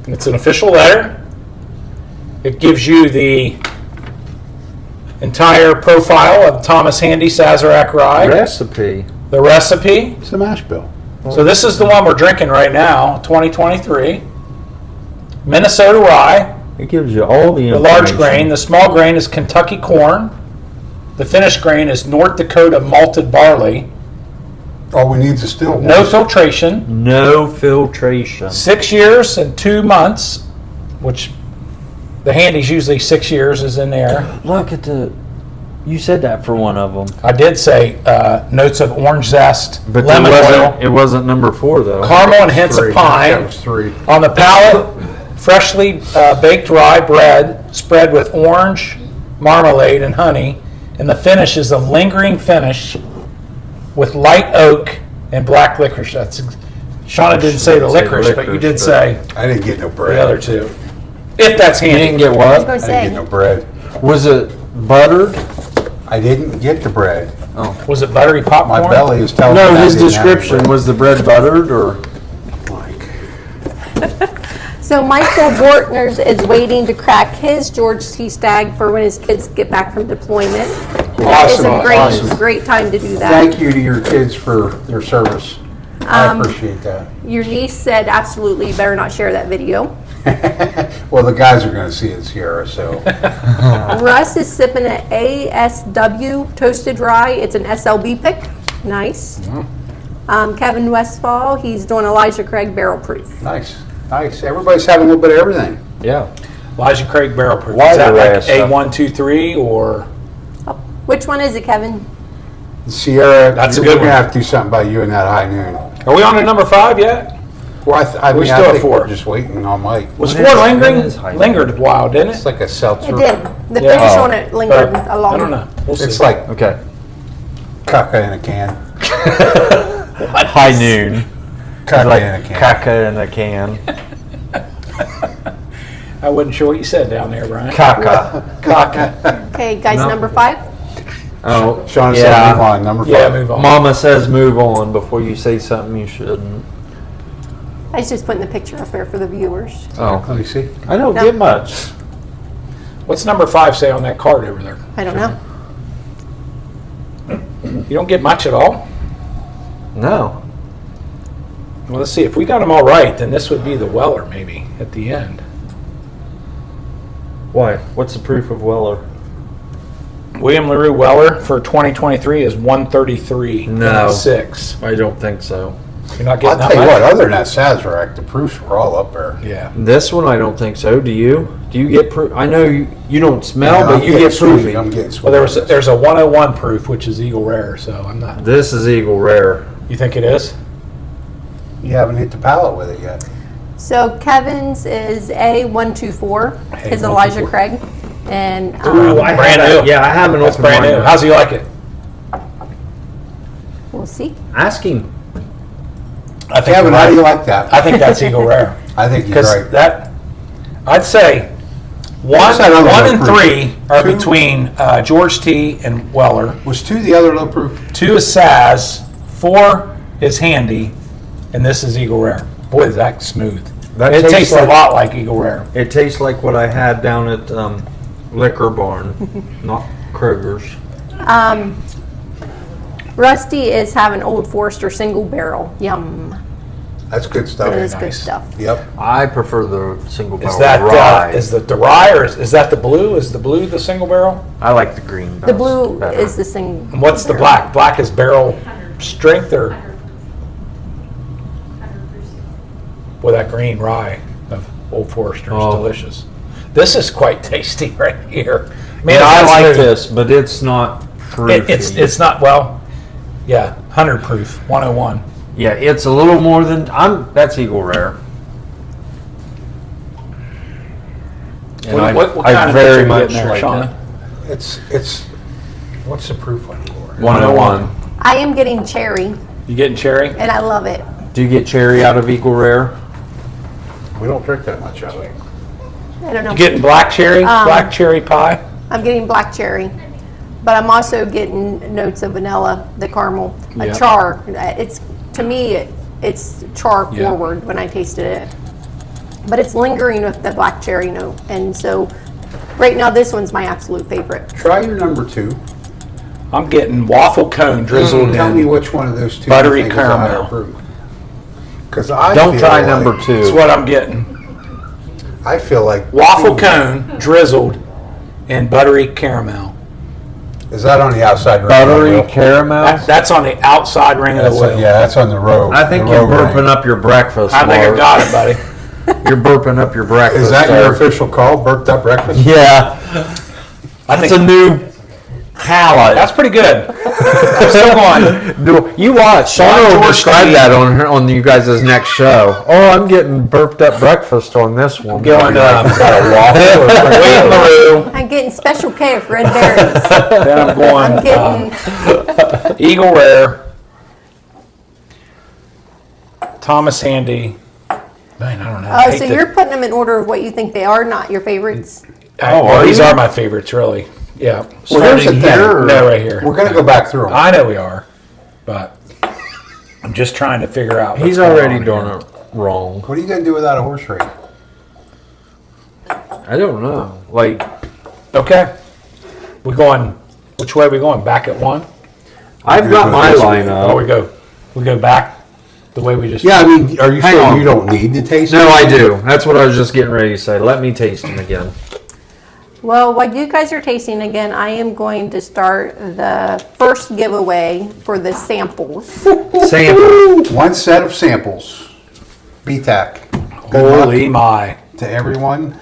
It's an official letter. It gives you the entire profile of Thomas Handy Sazerac Rye, Recipe. the recipe. It's a mash bill. So this is the one we're drinking right now, 2023. Minnesota rye, It gives you all the the information. large grain. The small grain is Kentucky corn. The finished grain is North Dakota malted barley. All we need is a still. No filtration. No filtration. 6 years and 2 months, which the Handy's usually 6 years is in there. Look at the. You said that for one of them. I did say notes of orange zest, But lemon oil, it wasn't number 4 though. caramel and hints Three. of That pine. was 3. On the palate, freshly baked rye bread spread with orange marmalade and honey, and the finish is a lingering finish with light oak and black licorice. Shauna didn't say the licorice, but you did say I didn't get no the bread. other two. If that's You handy. didn't get I was what? going to I didn't say. get no bread. Was it buttered? I didn't get the bread. Was it buttery My popcorn? belly is telling me. No, I his didn't have any description bread. was the bread buttered or? Like, So Michael Bortners is waiting to crack his George T. Stag for when his kids get back from deployment. That is a Awesome, great, awesome. great time to do that. thank you to your kids for their service. I appreciate that. Your niece said, absolutely, you better not share that video. Well, the guys are going to see it, Sierra, so. Russ is sipping an ASW toasted rye. It's an SLB pick. Nice. Kevin Westfall, he's doing Elijah Craig barrel proof. Nice, nice. Everybody's having a little bit of everything. Yeah. Elijah Craig barrel proof. Why Is that the like rest? A123 or? Which one is it, Kevin? Sierra, That's a we're good going to one. have to do something about you in that high noon. Are we on to number 5 yet? Well, I We mean, still I have think 4. we're just waiting on Mike. Was When 4 is- lingering? when is high noon? Lingered a while, didn't It's it? like a seltzer. It did. The Yeah. finish Oh. on it lingered a long I don't know. We'll see. It's like Okay. caca in a can. High noon. Caca in a can. Caca in a can. I wasn't sure what you said down there, Brian. Caca. Caca. Okay, guys, No. number 5. Oh, Sean said yeah. move on, number 5. Yeah, move on. Mama says move on before you say something you shouldn't. I was just putting the picture up there for the viewers. Oh. Let me see. I don't No. get much. What's number 5 say on that card over there? I don't know. You don't get much at all? No. Well, let's see. If we got them all right, then this would be the Weller maybe at the end. Why? What's the proof of Weller? William LaRue Weller for 2023 is 133. No. 6. I don't think so. You're not I'll getting that tell you much? what, other than that Sazerac, the proofs were all up there. Yeah. This one I don't think so. Do you? Do you get proof? I know you don't smell, Yeah, but I'm you getting get sweet. proofing. I'm getting sweet. Well, there's a 101 proof, which is Eagle Rare, so I'm not. This is Eagle Rare. You think it is? You haven't hit the palate with it yet. So Kevin's is A124, his Elijah Craig. And Ooh, I brand new. Yeah, I haven't That's opened brand mine new. yet. How's he like it? we'll see. Ask him. I think Kevin, you're how do you right. like that? I think that's Eagle Rare. I think you're Because right. that, I'd say What's that other 1 low and proof? 3 are 2? between George T. and Weller. Was 2 the other low proof? 2 is Saz, 4 is Handy, and this is Eagle Rare. Boy, is that smooth. That It tastes tastes a like- lot like Eagle Rare. It tastes like what I had down at Liquor Barn, not Kroger's. Rusty is having Old Forester single barrel. Yum. That's good stuff. It is good nice. stuff. Yep. I prefer the single barrel Is that rye. is the rye or is that the blue? Is the blue the single barrel? I like the green. The blue better. is the single. And what's the black? Black is barrel strength or 100%. with that green rye of Old Forester is Oh. delicious. This is quite tasty right here. Man, Yeah, I that's like smooth. this, but it's not proof. It's not, well, yeah, 100 proof, 101. Yeah, it's a little more than that's Eagle Rare. And What I kind of very picture much you getting there, like Shauna? it. It's what's the proof on yours? 101. I am getting cherry, You getting cherry? and I love it. Do you get cherry out of Eagle Rare? We don't drink that much of it. I don't know. You getting black cherry? Black cherry pie? I'm getting black cherry, but I'm also getting notes of vanilla, the caramel, a Yeah. char. It's to me, it's char Yeah. forward when I tasted it, but it's lingering with the black cherry note. And so, right now, this one's my absolute favorite. Try your number 2. I'm getting waffle cone drizzled Tell me in. which one of those two Buttery you think is a higher caramel. proof. Because I Don't feel try like- number That's 2. what I'm getting. I feel like Waffle cone drizzled in buttery caramel. Is that on the outside? ring, Buttery Will? caramel. That's on the outside ring of the That's wheel. yeah, that's on the road. I think the you're road burping ring. up your breakfast. I think I Mark. got it, buddy. You're burping up your breakfast. Is that your there. official call? Burped up breakfast? Yeah. I That's think a new palette. that's pretty good. I'm still going. You watch. John Shauna will George describe Clooney. that on you guys' next show. Oh, I'm getting burped up breakfast on this one. Going Got a waffle or Wayne LaRue. I'm getting Special K of red berries. Then I'm I'm going getting Eagle Rare, Thomas Handy. Man, I don't know. I hate so to- you're putting them in order of what you think they are, not your favorites. well, are these you? are my favorites, really. Yeah. Well, here's the Starting thing. here, or- No, right here. We're going to go back through them. I know we are, but I'm just trying to figure out. He's what's going already on doing here. it wrong. What are you going to do without a horse race? I don't know. Like, Okay. We going? Which way are we going? Back at one? I've got my Oh, lineup. we go back the way we just. Yeah, I mean, are you Hang saying on. you don't need to taste No, it? I do. That's what I was just getting ready to say. Let me taste them again. Well, while you guys are tasting again, I am going to start the first giveaway for the samples. Sample. One set of samples. BTAC. Good Holy my! luck to everyone.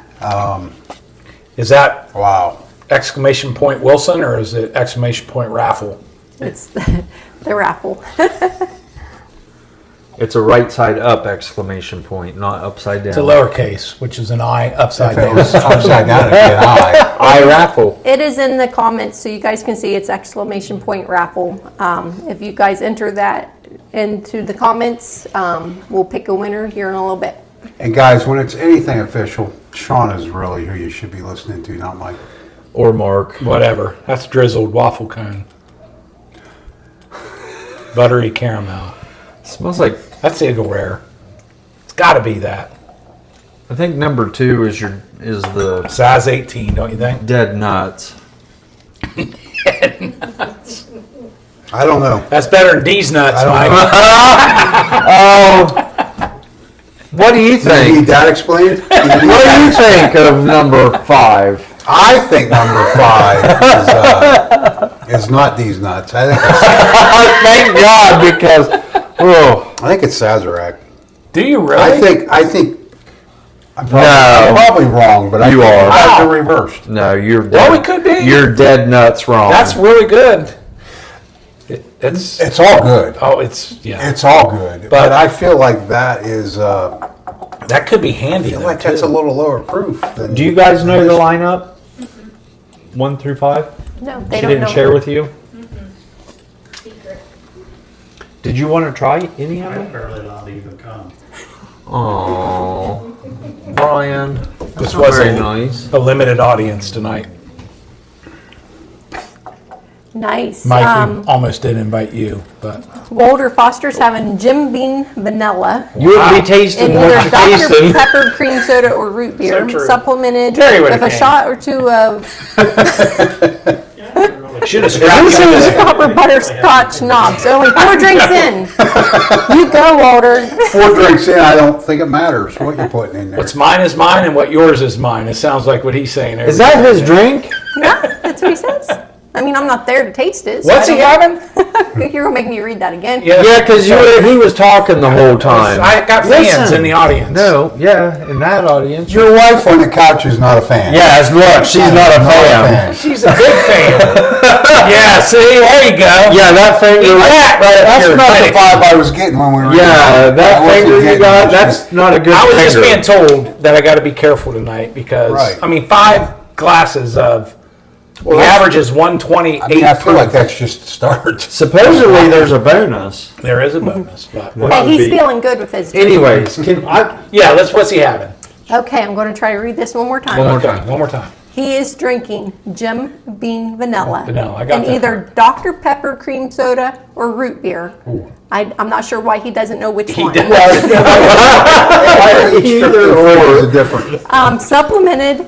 Is that Wow. exclamation point Wilson or is it exclamation point raffle? It's the raffle. It's a right side up exclamation point, not upside down. It's a lowercase, which is an I upside If it down. was upside down, it'd be an eye. I raffle. It is in the comments, so you guys can see it's exclamation point raffle. If you guys enter that into the comments, we'll pick a winner here in a little bit. And guys, when it's anything official, Sean is really who you should be listening to, not Mike. Or Mark. Whatever. That's drizzled waffle cone. Buttery caramel. Smells like, That's Eagle Rare. It's got to be that. I think number 2 is the Size 18, don't you think? dead nuts. I don't know. That's better than D's nuts, I don't Mike. know. What do you You need think? that explained? What do you think of number 5? I think number 5 is not these nuts. I Thank God, because think it's Sazerac. Do you really? I think I'm probably, No. I'm probably wrong, but You are. I have Wow. the reversed. no, you're dead. Well, we could be. You're dead nuts wrong. That's really good. It's It's all good. oh, it's yeah. It's all good. But I feel like that is, I That could be handy. feel though, like that's too. a little lower proof than. Do you guys know the lineup? 1 through 5? No, they She don't didn't know. share with you? Secret. Did you want to try any of I them? barely allowed to even come. Oh, Bryan. This That's was very a- nice. a limited audience tonight. Nice. Mike, we almost did invite you, but Boulder Foster's having Jim Bean Vanilla You would be tasting in what either you're Dr. tasting. Pepper cream soda or root beer, So true. supplemented Terry would've with a came. shot or two of Should have scrapped This is that. proper butterscotch knobs. Only 4 drinks in. You go, Walter. 4 drinks in, I don't think it matters what you're putting in there. What's mine is mine, and what yours is mine. It sounds like what he's saying. Is that his drink? Yeah, that's what he says. I mean, I'm not there to taste it. so What's I he don't- having? You're gonna make me read that again. Yeah, Yeah, because he was talking the whole time. I got fans Listen. in the audience. No, yeah, in that audience. Your wife on the couch is not a fan. Yes, look, she's not a fan. She's a big fan. Yeah, see, there you go. Yeah, that finger. That's Here, not the thanks. vibe I was getting when we were. Yeah, that wasn't finger you getting got, much. that's not a good I was just finger. being told that I got to be careful tonight because, Right. I mean, 5 glasses of, the average is 128. I mean, I feel like that's just a start. Supposedly there's a bonus. There is a bonus, but Hey, he's feeling good with his drink. Anyways, can I? yeah, what's he having? Okay, I'm going to try to read this one more time. One more time. He is drinking Jim Beam Vanilla. Vanilla, I got and that either part. Dr. Pepper cream soda or root beer. I'm not sure why he doesn't know which one. Either or is a different. Supplemented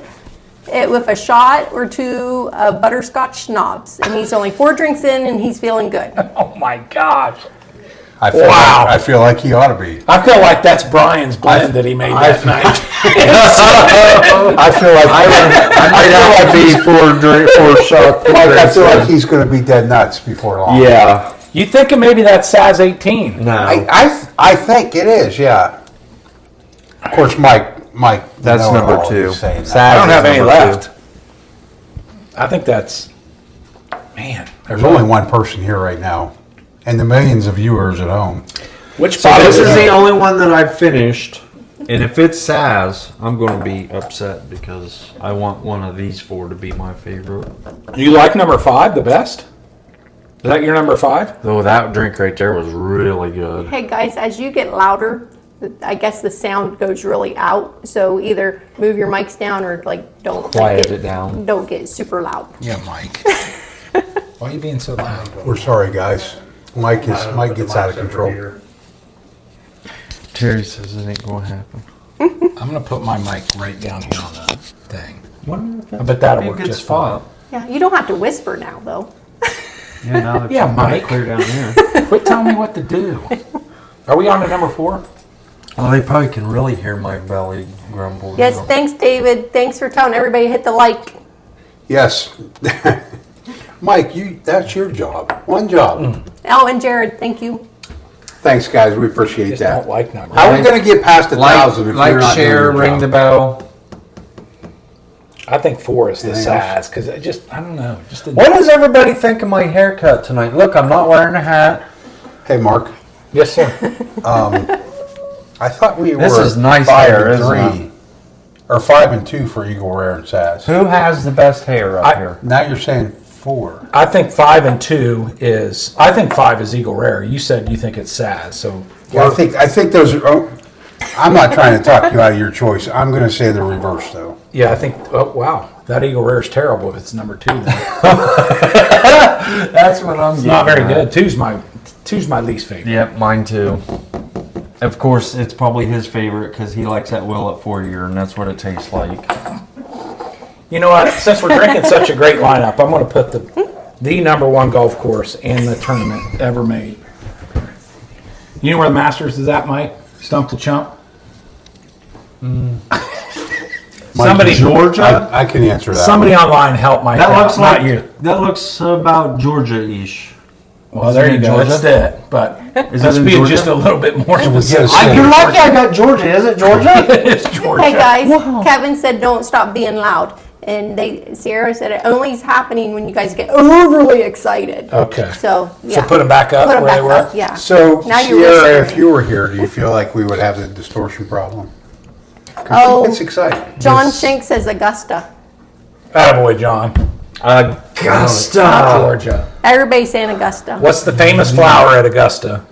it with a shot or 2 of butterscotch schnapps. And he's only 4 drinks in and he's feeling good. Oh my gosh. I feel Wow. Like, I feel like he ought to be. I feel like that's Brian's blend that he made that night. I feel like I might have to be 4 shots. I feel like he's going to be dead nuts before long. Yeah. You thinking maybe that's size 18? No. I think it is. Yeah. Of course, Mike. That's know-it-all number is 2. saying that. I don't have any Number 2. left. I think that's, man. There's only one person here right now, and the millions of viewers at home. Which So bottle this is is the it? only one that I've finished, and if it's Saz, I'm going to be upset because I want one of these 4 to be my favorite. You like number 5 the best? Is that your number 5? Though that drink right there was really good. Hey guys, as you get louder, I guess the sound goes really out. So either move your mics down or like don't Quiet it down. Don't get super loud. Yeah, Mike. Why are you being so loud? We're sorry, guys. Mike gets out of control. Terry says it ain't going to happen. I'm going to put my mic right down here on the thing. I bet that'll work just fine. Yeah, you don't have to whisper now though. Yeah, now it's Yeah, Mike. clear down here. Quit telling me what to do. Are we on to number 4? Well, they probably can really hear my belly grumble. Yes, now. thanks David. Thanks for telling everybody to hit the like. Yes. Mike, that's your job. One job. Oh, and Jared, thank you. Thanks, guys. We appreciate Just that. don't like numbers. How are we going to get past 1,000 if Like, you're not share, doing your ring job? the bell. I think 4 is the Anything size because I don't know. Just didn't- What does everybody think of my haircut tonight? Look, I'm not wearing a hat. Hey, Mark. Yes, sir. I thought we This were is nice 5 hair, and isn't 3, or 5 and 2 for Eagle Rare and Saz. Who has the best hair up here? Now you're saying 4. I think 5 and 2 is. I think 5 is Eagle Rare. You said you think it's Saz, so Yeah, I think those are. Oh, I'm not trying to talk you out of your choice. I'm going to say the reverse, though. yeah, I think. Oh wow, that Eagle Rare is terrible. If it's number 2, then That's what I'm it's not very good. Two's my least favorite. Yep, mine too. Of course, it's probably his favorite because he likes that Will at 4 year, and that's what it tastes like. You know what? Since we're drinking such a great lineup, I'm going to put the number 1 golf course in the tournament ever made. You know where the Masters is at, Mike? Stump the Chump. Somebody, Georgia? I can answer that. somebody online help Mike. That out, looks not like you. that looks about Georgia-ish. Well, there you in go. Georgia? That's it. But Is let's it in be Georgia? just a little bit more specific. I- You're lucky I got Georgia. Is it Georgia? It's Georgia. Hey guys, Kevin said don't stop being loud. And Sierra said it only is happening when you guys get overly excited. Okay. So, yeah. put them back up Put 'em where they back were? up, yeah. So, Now you're Sierra, whispering. if you were here, do you feel like we would have the distortion problem? 'Cause Oh. she gets excited. John Shank says Augusta. Attaboy, John. Augusta. Georgia. Everybody's saying Augusta. What's the famous flower at Augusta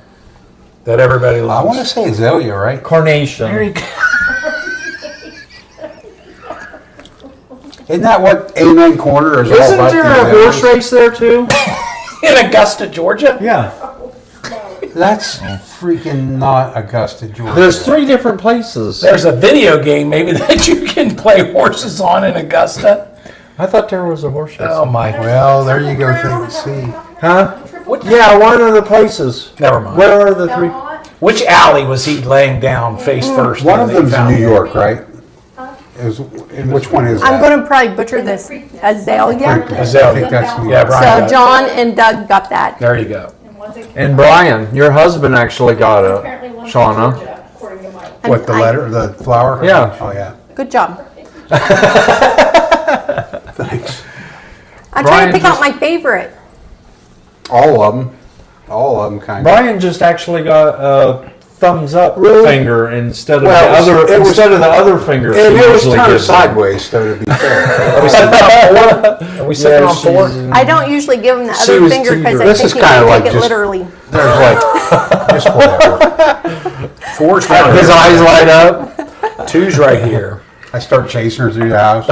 that everybody I loves? want to say azalea, right? Carnation. There you go. Isn't that what Amen Corner is all Isn't about? there the a azaleas? horse race there too? In Augusta, Georgia? Yeah. That's freaking not Augusta, Georgia. There's 3 different places. There's a video game maybe that you can play horses on in Augusta. I thought there was a horse race. Oh my. Well, there you go. See. Huh? Yeah, one of the places. Never mind. Where are the three? Which alley was he laying down face first? One when of they them's in found New him? York, right? And which one is that? I'm going to probably butcher this. Azalea. Azalea. I think that's New Yeah, York. Bryan. So got it. John and Doug got that. There you go. And Bryan, your husband actually got it. Apparently one Shauna. from Georgia, according to Mike. What, the letter, the flower? Yeah. Oh, yeah. Good job. Thanks. I'm trying Brian to pick just- out my favorite. All of them. All of them, kind of. Bryan just actually got a thumbs up finger instead of Well, the other it was- instead of the other finger. And she it was usually turned gives him. sideways, though, to be fair. Are we sitting on 4? Are we sitting Yeah, on 4? she's- I don't usually give him the She other was finger because I teetering. This think is he kinda might like take it just- literally. There's like, just whatever. 4's down His here. eyes light up. 2's right here. I start chasing her through the house.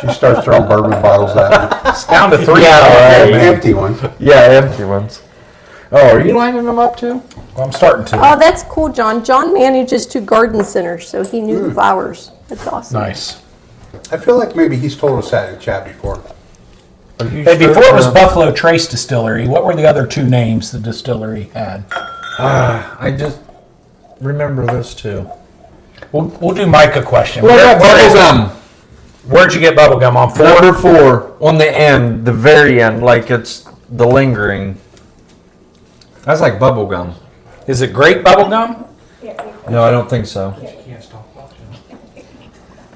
She starts throwing bourbon bottles at It's down to 3. Yeah, me. right. Empty ones. Yeah, empty ones. Oh, are you lining them up too? Well, I'm starting to. Oh, that's cool, John. John manages 2 garden centers, so he knew the flowers. That's awesome. Nice. I feel like maybe he's told us that in chat before. Hey, before it was Buffalo Trace Distillery, what were the other 2 names the distillery had? I just remember this too. We'll do Mike a question. What about bubblegum? Where'd you get bubblegum on 4? Number 4 on the end, the very end, like it's the lingering. That's like bubblegum. Is it grape bubblegum? No, I don't think so.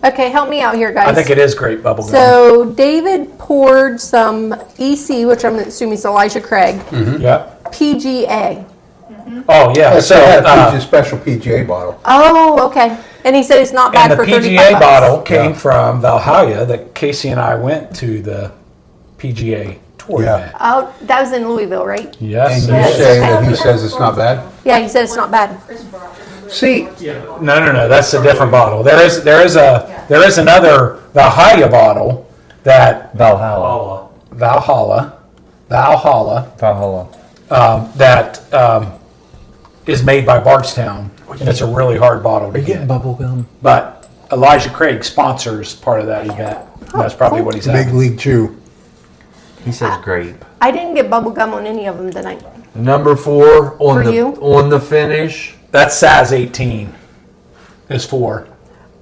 Okay, help me out here, guys. I think it is grape bubblegum. So David poured some EC, which I'm assuming is Elijah Craig, Yep. PGA. Oh, yeah. That's So, a special PGA bottle. Oh, okay. And he said it's not bad and the for 35 PGA bucks. bottle came from Valhalla that Casey and I went to the PGA tour Yeah. event. Oh, that was in Louisville, right? Yes. And you say that he says it's not bad? Yeah, he said it's not bad. See, No. That's a different bottle. There is another Valhalla bottle that Valhalla. Valhalla Valhalla. that is made by Bardstown, and it's a really hard bottle to get. bubblegum. But Elijah Craig sponsors part of that event. And that's probably what he's Big at. League Chew. He says grape. I didn't get bubble gum on any of them tonight. Number 4 on For the you? on the finish. That's SAS 18. Is 4.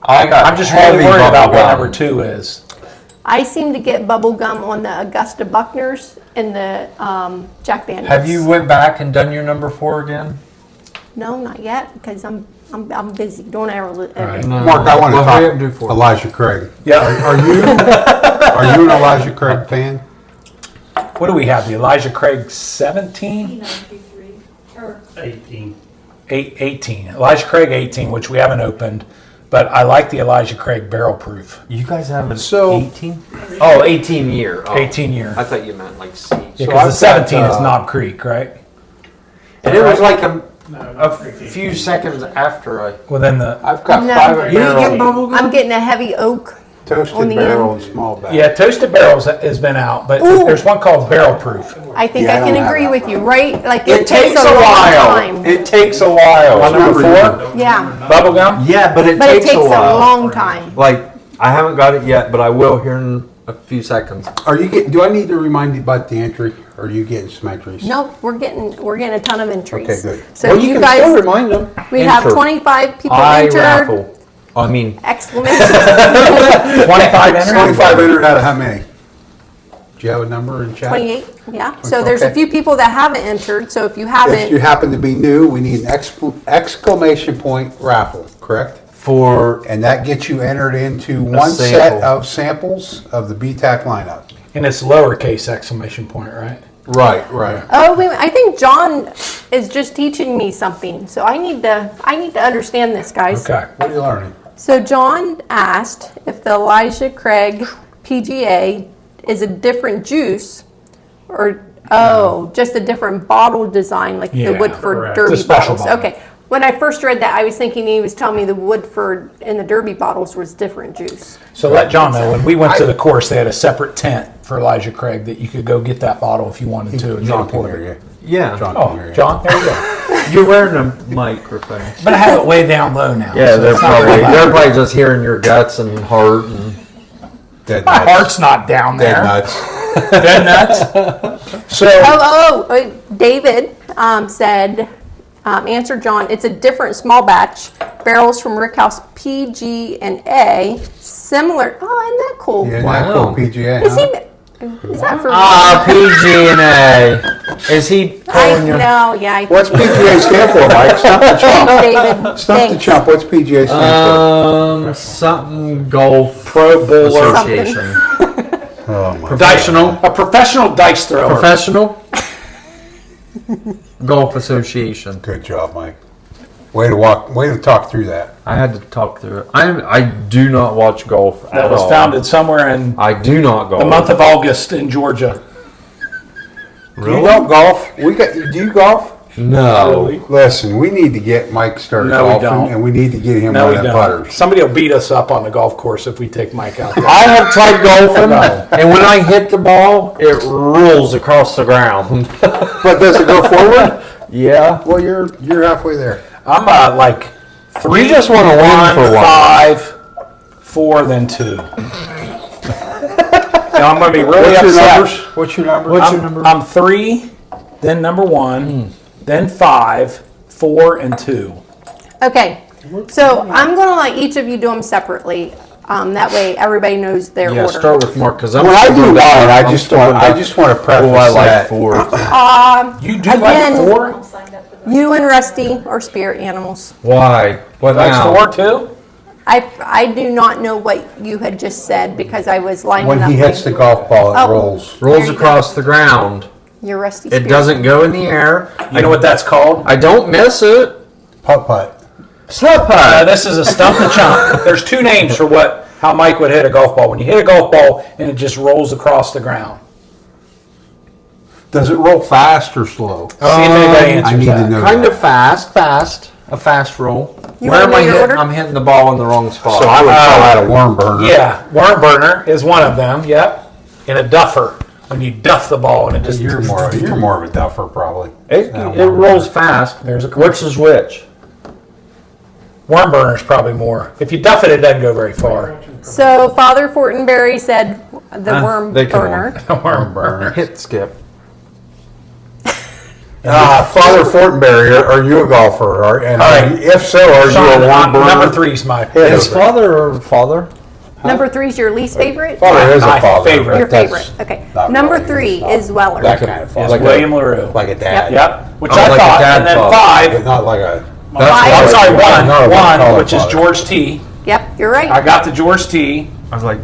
I got. I'm just really heavy worried about what bubblegum. number 2 is. I seem to get bubble gum on the Augusta Buckners and the Jack Daniels. Have you went back and done your number 4 again? No, not yet, because I'm busy. Don't ever. right. No. Mark, I want to Well, hurry up and do talk 4. Elijah Craig. Yeah. Are you an Elijah Craig fan? What do we have? The Elijah Craig 17? 923, or 18. Elijah Craig 18, which we haven't opened. But I like the Elijah Craig barrel proof. You guys have an So- 18? Oh, 18 year. Oh. 18 year. I thought you meant like seed. Yeah, So because the I've got, 17 is Knob Creek, right? And it was like a few seconds after I. Well, then the I've got No. private You didn't get barrel, bubblegum? I'm getting a heavy oak. on toasted the barrel, end. and small bag. yeah, Toasted Barrels has been out, but Ooh. there's one called Barrel Proof. I think Yeah, I I can don't have agree that with one. you, right? Like It takes a long while. time. It takes a while. On number 4, Yeah, bubblegum. Yeah, but it but it takes takes a a while. long time. Like I haven't got it yet, but I will here in a few seconds. Are you getting? Do I need to remind you about the entry? Or are you getting some entries? No, we're getting a ton of entries. Okay, good. So well, you can still guys, remind them. we have Enter. 25 people I entered. raffle. I mean, Exclamation! 25 entered. 25 entered out of how many? Do you have a number in chat? 28. Yeah. So there's a Okay. few people that haven't entered. So if you If you haven't, happen to be new, we need an exclamation point raffle, correct? for And that gets you entered into one set sample. of samples of the BTAC lineup. And it's lowercase exclamation point, right? Right. oh, wait, I think John is just teaching me something. So I need to understand this, guys. Okay. What are you learning? So John asked if the Elijah Craig PGA is a different juice or, just a different bottle design like Yeah, the Woodford correct. Derby It's a special bottles. bottle. Okay. When I first read that, I was thinking he was telling me the Woodford and the Derby bottles was different juice. So let John know, when we went to the course, they had a separate tent for Elijah Craig that you could go get that bottle if you wanted to. And John get can poured. hear you. yeah. John can hear Oh, you. John, there you go. You're wearing a microphone. But I have it way down low now. Yeah, so they're it's not very probably loud. just hearing your guts and heart and Dead My nuts. heart's not down Dead there. nuts. Dead nuts. So, David said, answer John, it's a different small batch. Barrels from Rickhouse PG and A. Similar. Oh, isn't that cool? Yeah, Wow. not cool PGA. Is huh? is that for PG&A. Is he I pulling your... know, yeah. What's PGA stand for, Mike? Stump the chump. Thanks, David. Stump the Thanks. chump. What's PGA stand Something golf pro bowler. association. for? Oh my. Professional. A professional dice thrower. Professional golf association. Good job, Mike. Way to talk through that. I had to talk through it. I do not watch golf That at was all. founded somewhere in I do not golf. the month of August in Georgia. You don't golf? Do you golf? No. Listen, we need to get Mike started No, we golfing, don't. and we need to get him No, one we of the don't. putters. Somebody will beat us up on the golf course if we take Mike out there. I have tried golfing, No. and when I hit the ball, it rolls across the ground. But does it go forward? Yeah. Well, you're halfway there. I'm like 3. You just wanna win for one. 5, 4, then 2. Now I'm going to be really What's your upset. numbers? What's your number? I'm 3, then number 1, then 5, 4, and 2. Okay, so I'm going to let each of you do them separately. That way everybody knows their Yeah, order. start with Mark, because I'm... When I do mine, I just want to preface Oh, I like that. 4. You do Again- like 4? You and Rusty are spirit animals. Why? What Likes now? 4 too? I do not know what you had just said because I was lining When up. he hits the golf ball, it Oh. rolls. Rolls There you across the ground. Your Rusty It spirit. doesn't go in the air. You know what that's called? I don't miss it. Putt. Slip putt. This is a stump the chump. There's 2 names for how Mike would hit a golf ball. When you hit a golf ball and it just rolls across the ground. Does it roll fast or slow? See if anybody I answers need to that. know. Kind that. of fast. A fast roll. You Where wanna am I know your hitting? order? I'm hitting the ball in the wrong spot. So I would call that a worm burner. Yeah, worm burner is one of them. Yep, and a duffer when you duff the ball and it just. You're more of a duffer, probably. It Not a it worm rolls fast. There's a Which is which? Worm burner is probably more. If you duff it, it doesn't go very far. So Father Fortenberry said the worm they come burner. Worm burner. Hit skip. Father Fortenberry, are you a golfer? All right. If so, are you a worm burner? Number 3's my Is favorite. father or father? Number 3 is your least favorite? Father is My a father. favorite. Your but that's favorite. Okay. not Number really- 3 not is Weller. That kind of Is father. William LaRue. Like a dad. Yep, which Oh, I like a thought. dad And then father. 5. Not like a. I'm sorry, Not a one, color which is father. George T. Yep, you're I right. got the George T. I was like,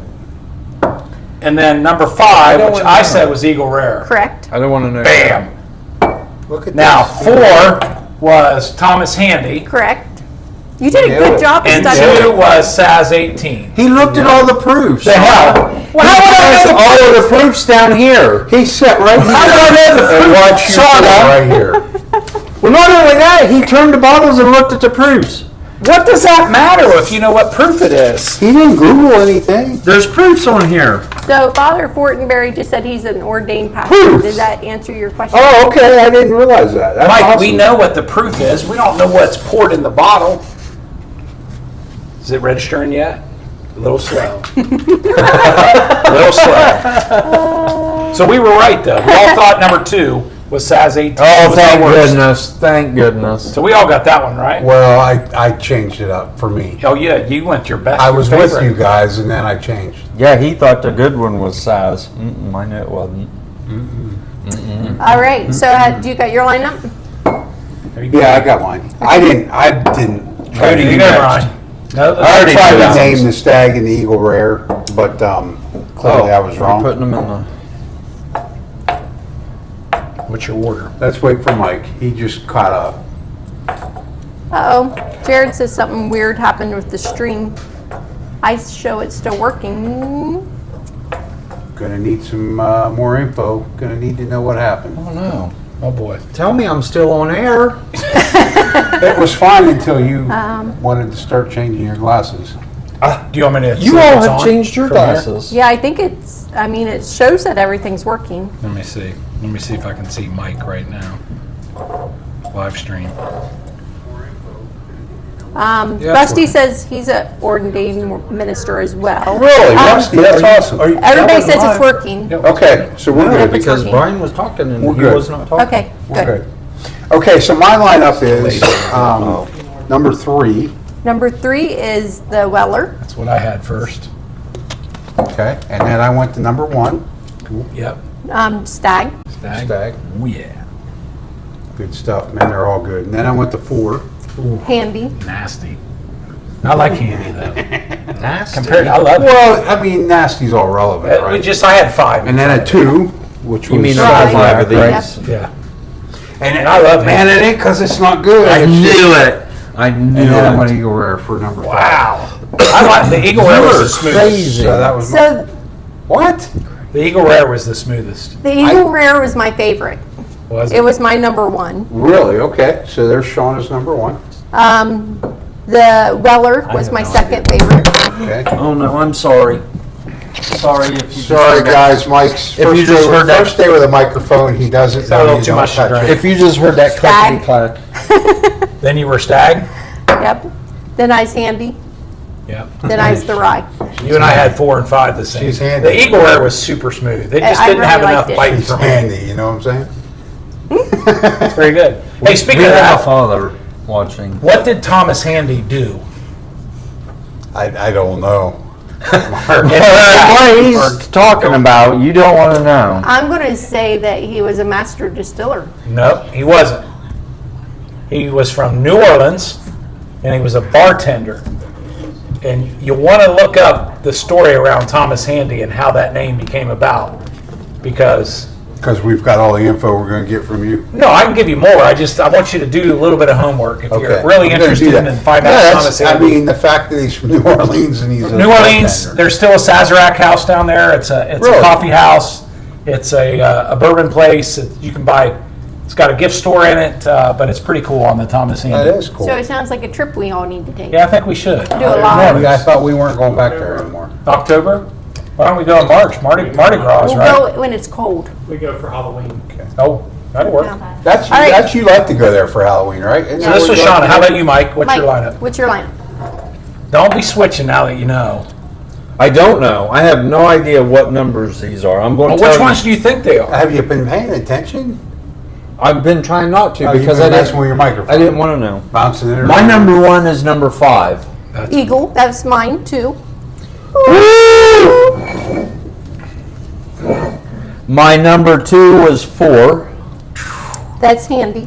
And then number 5, don't which wanna I know. said was Eagle Rare. Correct. I don't want to know. Bam. Look at Now this. 4 was Thomas Handy. Correct. You did a Yeah. good job of And studying. 2 was Saz 18. He looked at all the proofs. The hell? Well, how would I know the all of the proofs down here. He sat right here How do I know the and proof? watched you Shut sit up. right here. Well, not only that, he turned the bottles and looked at the proofs. What does that matter if you know what proof it is? He didn't Google anything. There's proofs on here. So Father Fortenberry just said he's an ordained pastor. Proofs. Did that answer your question? Oh, okay. I didn't realize that. That's Mike, we awesome. know what the proof is. We don't know what's poured in the bottle. Is it registering yet? A little slow. A little slow. So we were right, though. We all thought number 2 was Saz 18. Oh, was the thank worst. goodness. Thank goodness. So we all got that one right. Well, I changed it up for me. Oh, yeah, you went your best. I your was with favorite. you guys, and then I changed. Yeah, he thought the good one was Saz. I knew it wasn't. All right. So you got your lineup? There you go. Yeah, I got mine. I didn't try Who to do you do go, next. Bryan? No, I already tried did to that. name the stag and the eagle rare, but clearly I was You're wrong. putting them in the... What's your order? Let's wait for Mike. He just caught up. Uh-oh. Jared says something weird happened with the stream. I show it's still working. Gonna need some more info. Gonna need to know what happened. Oh, no. Oh, boy. Tell me I'm still on air. It was fine until you wanted to start changing your glasses. Do you want me to see You if all it's have on changed your from here? glasses. Yeah, I think it shows that everything's working. Let me see. Let me see if I can see Mike right now. Live stream. Rusty says he's an ordained minister as well. Really, Rusty, that's awesome. Everybody says it's working. Okay, so we're good. Because working. Brian was talking and We're he good. was not talking. Okay, We're good. good. Okay, so my lineup is number 3. Number 3 is the Weller. That's what I had first. Okay, and then I went to number 1. Yep. Stag. Stag. Oh, yeah. Good stuff, man. They're all good. And then I went to 4. Handy. Nasty. I like Handy though. Nasty. Compared, I love it. Well, I mean, nasty's all relevant, We right? I had 5. And then a 2, which was You mean Right. all 5 of right? these? Yeah. And I love man, it ain't because it's not good. I It's just- knew it. I knew And then I it. went Eagle Rare for number 5. Wow. I like the Eagle Rare was the smoothest. Crazy. So that was So what? The Eagle Rare was the smoothest. the Eagle Rare was my favorite. Was It was my number 1. Really? Okay. So there's Shauna's number 1. The Weller was my second favorite. Okay. Oh no, I'm sorry. Sorry if you Sorry, guys. Mike's If you just heard that- first day with a microphone, he doesn't a little know. too much to drink. If you just heard that Stag. clackety clack. Then you were Stag? Yep. Then I's Handy. Yep. Then I's the Rye. You and I had 4 and 5 the same. She's handy. The Eagle Rare was super smooth. It just I didn't have really enough liked it. bite He's for me. handy, you know what I'm saying? It's very good. Hey, speaking We of have a that, father watching. what did Thomas Handy do? I don't know. What he's talking about, you don't want to know. I'm going to say that he was a master distiller. No, he wasn't. He was from New Orleans, and he was a bartender. And you want to look up the story around Thomas Handy and how that name became about, because Because we've got all the info we're going to get from you. no, I can give you more. I want you to do a little bit of homework if you're really I'm gonna do interested that. in find Yeah, out that's- Thomas I Handy. mean, the fact that he's from New Orleans and he's a New Orleans, bartender. there's still a Sazerac house down there. It's a Really? coffee house. It's a bourbon place. You can buy. It's got a gift store in it, but it's pretty cool on the Thomas Handy. That is cool. So it sounds like a trip we all need to take. Yeah, I think we should. Do a lot. I thought we weren't going back there anymore. October? Why don't we go in March? Mardi Gras, We'll right? go when it's cold. We go for Halloween. Oh, that'll work. Yeah. That's All right. that's you like to go there for Halloween, right? Isn't So that this what was you like Shauna. to How do? about you, Mike? What's your lineup? What's your lineup? Don't be switching now that you know. I don't know. I have no idea what numbers these are. I'm going Well, to tell which you. ones do you think they are? Have you been paying attention? I've been trying not to Oh, you've because been I messing didn't. with your microphone. I didn't want to know. Bouncing it around. My number 1 is number 5. Eagle. That's mine too. My number 2 was 4. That's Handy.